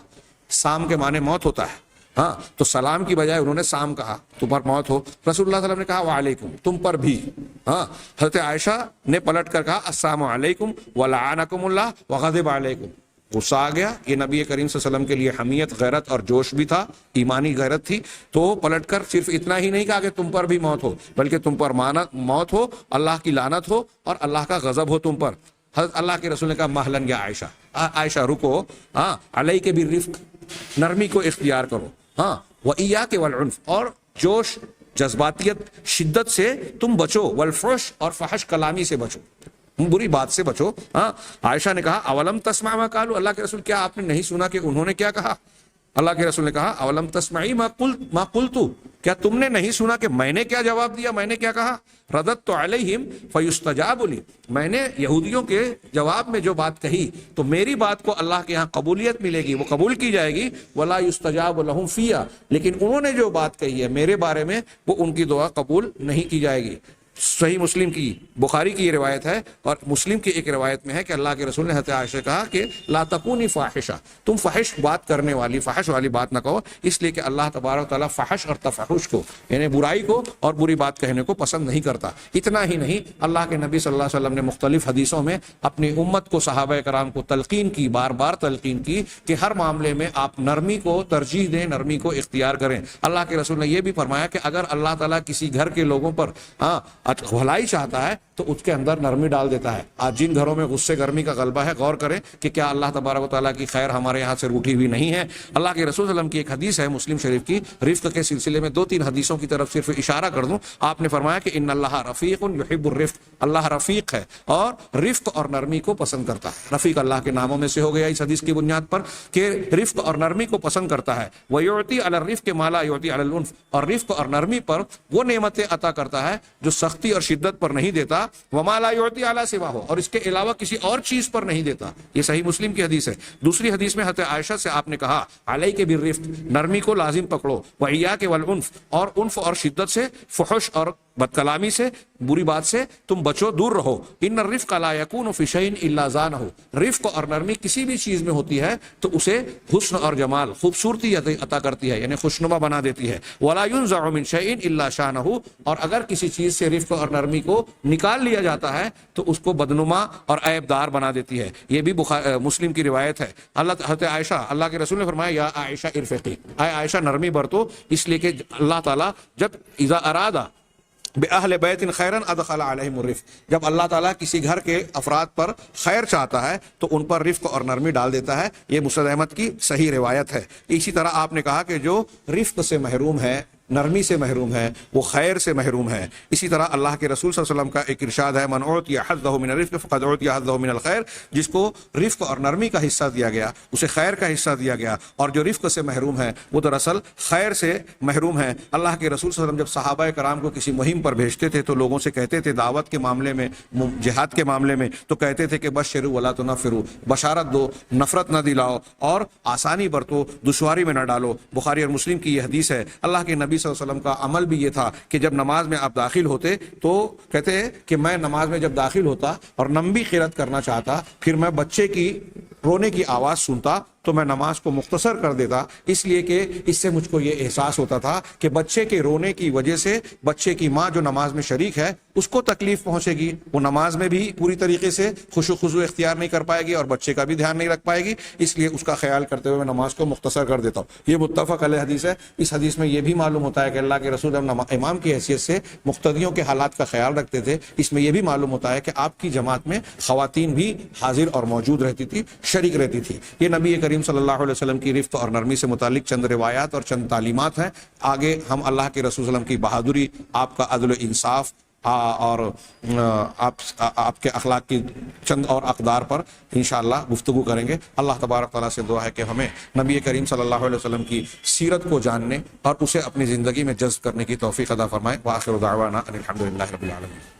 [SPEAKER 1] سام کے معنی موت ہوتا ہے۔ ہاں، تو سلام کی بجائے انہوں نے سام کہا، تم پر موت ہو۔ رسول اللہ صلی اللہ علیہ وسلم نے کہا وعلیکم، تم پر بھی۔ ہاں، حضرت عائشہ نے پلٹ کر کہا السلام علیکم ولعنکم اللہ وغضب علیکم، غصہ آ گیا۔ یہ نبی کریم صلی اللہ علیہ وسلم کے لیے حمیت، غیرت اور جوش بھی تھا، ایمانی غیرت تھی۔ تو پلٹ کر صرف اتنا ہی نہیں کہا کہ تم پر بھی موت ہو، بلکہ تم پر موت ہو، اللہ کی لعنت ہو اور اللہ کا غضب ہو تم پر۔ حضرت اللہ کے رسول نے کہا مہلن یا عائشہ، عائشہ رکو، ہاں، علیک بالرفق، نرمی کو اختیار کرو، ہاں، وإیاک والعنف، اور جوش، جذباتیت، شدت سے تم بچو، والفحش، اور فحش کلامی سے بچو، بری بات سے بچو۔ ہاں، عائشہ نے کہا اولم تسمع ما قالوا، اللہ کے رسول کیا آپ نے نہیں سنا کہ انہوں نے کیا کہا؟ اللہ کے رسول نے کہا اولم تسمعی ما قلت، کیا تم نے نہیں سنا کہ میں نے کیا جواب دیا، میں نے کیا کہا؟ رددت علیہم فیستجاب لی، میں نے یہودیوں کے جواب میں جو بات کہی تو میری بات کو اللہ کے ہاں قبولیت ملے گی، وہ قبول کی جائے گی، ولا یستجاب لہم فیہا، لیکن انہوں نے جو بات کہی ہے میرے بارے میں وہ ان کی دعا قبول نہیں کی جائے گی۔ صحیح مسلم کی، بخاری کی یہ روایت ہے، اور مسلم کی ایک روایت میں ہے کہ اللہ کے رسول نے حضرت عائشہ سے کہا کہ لا تکونی فاحشہ، تم فحش بات کرنے والی، فحش والی بات نہ کہو، اس لیے کہ اللہ تبارک و تعالیٰ فحش اور تفحش کو، یعنی برائی کو اور بری بات کہنے کو پسند نہیں کرتا۔ اتنا ہی نہیں، اللہ کے نبی صلی اللہ علیہ وسلم نے مختلف حدیثوں میں اپنی امت کو، صحابہ کرام کو تلقین کی، بار بار تلقین کی کہ ہر معاملے میں آپ نرمی کو ترجیح دیں، نرمی کو اختیار کریں۔ اللہ کے رسول نے یہ بھی فرمایا کہ اگر اللہ تعالیٰ کسی گھر کے لوگوں پر بھلائی چاہتا ہے تو اس کے اندر نرمی ڈال دیتا ہے۔ آج جن گھروں میں غصے گرمی کا غلبہ ہے، غور کریں کہ کیا اللہ تبارک و تعالیٰ کی خیر ہمارے یہاں سے روٹھی ہوئی نہیں ہے۔ اللہ کے رسول صلی اللہ علیہ وسلم کی ایک حدیث ہے مسلم شریف کی، رفق کے سلسلے میں 2-3 حدیثوں کی طرف صرف اشارہ کر دوں۔ آپ نے فرمایا کہ ان اللہ رفیق یحب الرفق، اللہ رفیق ہے اور رفق اور نرمی کو پسند کرتا ہے۔ رفیق اللہ کے ناموں میں سے ہو گیا اس حدیث کی بنیاد پر کہ رفق اور نرمی کو پسند کرتا ہے۔ وَيُعْطِي عَلَى الرِّفْقِ مَا لَا يُعْطِي عَلَى الْعُنْفِ، اور رفق اور نرمی پر وہ نعمتیں عطا کرتا ہے جو سختی سختی اور شدت پر نہیں دیتا، وما لا یعطی علی سواہ، اور اس کے علاوہ کسی اور چیز پر نہیں دیتا. یہ صحیح مسلم کی حدیث ہے. دوسری حدیث میں حضرت عائشہ سے آپ نے کہا علیک بالرفق، نرمی کو لازم پکڑو، وایاک والعنف، اور عنف اور شدت سے، فحش اور بد کلامی سے، بری بات سے تم بچو، دور رہو. ان الرفق لا یکون فی شیء الا زانہ، رفق اور نرمی کسی بھی چیز میں ہوتی ہے تو اسے حسن اور جمال، خوبصورتی عطا کرتی ہے، یعنی خوشنما بنا دیتی ہے. ولا ينزع من شیء الا شانہ، اور اگر کسی چیز سے رفق اور نرمی کو نکال لیا جاتا ہے تو اس کو بدنما اور عیب دار بنا دیتی ہے. یہ بھی مسلم کی روایت ہے. حضرت عائشہ، اللہ کے رسول نے فرمایا یا عائشہ ارفقی، اے عائشہ نرمی برتو، اس لیے کہ اللہ تعالیٰ جب اذا ارادہ بأہل بیت خیرا ادخل علیہم الرفق، جب اللہ تعالیٰ کسی گھر کے افراد پر خیر چاہتا ہے تو ان پر رفق اور نرمی ڈال دیتا ہے. یہ مسند احمد کی صحیح روایت ہے. اسی طرح آپ نے کہا کہ جو رفق سے محروم ہے، نرمی سے محروم ہے، وہ خیر سے محروم ہے. اسی طرح اللہ کے رسول صلی اللہ علیہ وسلم کا ایک ارشاد ہے من اعطی حظہ من الرفق فقد اعطی حظہ من الخیر، جس کو رفق اور نرمی کا حصہ دیا گیا اسے خیر کا حصہ دیا گیا، اور جو رفق سے محروم ہے وہ دراصل خیر سے محروم ہے. اللہ کے رسول صلی اللہ علیہ وسلم جب صحابہ کرام کو کسی مہم پر بھیجتے تھے تو لوگوں سے کہتے تھے دعوت کے معاملے میں، جہاد کے معاملے میں، تو کہتے تھے کہ بشروا ولا تنفروا، بشارت دو، نفرت نہ دلاؤ، اور آسانی برتو، دشواری میں نہ ڈالو. بخاری اور مسلم کی یہ حدیث ہے. اللہ کے نبی صلی اللہ علیہ وسلم کا عمل بھی یہ تھا کہ جب نماز میں آپ داخل ہوتے تو کہتے ہیں کہ میں نماز میں جب داخل ہوتا اور لمبی قرات کرنا چاہتا، پھر میں بچے کی رونے کی آواز سنتا تو میں نماز کو مختصر کر دیتا، اس لیے کہ اس سے مجھ کو یہ احساس ہوتا تھا کہ بچے کے رونے کی وجہ سے بچے کی ماں جو نماز میں شریک ہے اس کو تکلیف پہنچے گی، وہ نماز میں بھی پوری طریقے سے خشوع خضوع اختیار نہیں کر پائے گی اور بچے کا بھی دھیان نہیں رکھ پائے گی، اس لیے اس کا خیال کرتے ہوئے میں نماز کو مختصر کر دیتا ہوں. یہ متفق علیہ حدیث ہے. اس حدیث میں یہ بھی معلوم ہوتا ہے کہ اللہ کے رسول امام کی حیثیت سے مقتدیوں کے حالات کا خیال رکھتے تھے. اس میں یہ بھی معلوم ہوتا ہے کہ آپ کی جماعت میں خواتین بھی حاضر اور موجود رہتی تھی، شریک رہتی تھی. یہ نبی کریم صلی اللہ علیہ وسلم کی رفق اور نرمی سے متعلق چند روایات اور چند تعلیمات ہیں. آگے ہم اللہ کے رسول صلی اللہ علیہ وسلم کی بہادری، آپ کا عدل و انصاف اور آپ کے اخلاق کی چند اور اقدار پر انشاءاللہ گفتگو کریں گے. اللہ تبارک تعالیٰ سے دعا ہے کہ ہمیں نبی کریم صلی اللہ علیہ وسلم کی سیرت کو جاننے اور اسے اپنی زندگی میں جذب کرنے کی توفیق عطا فرمائے. وآخر دعوانا ان الحمد للہ رب العالمین.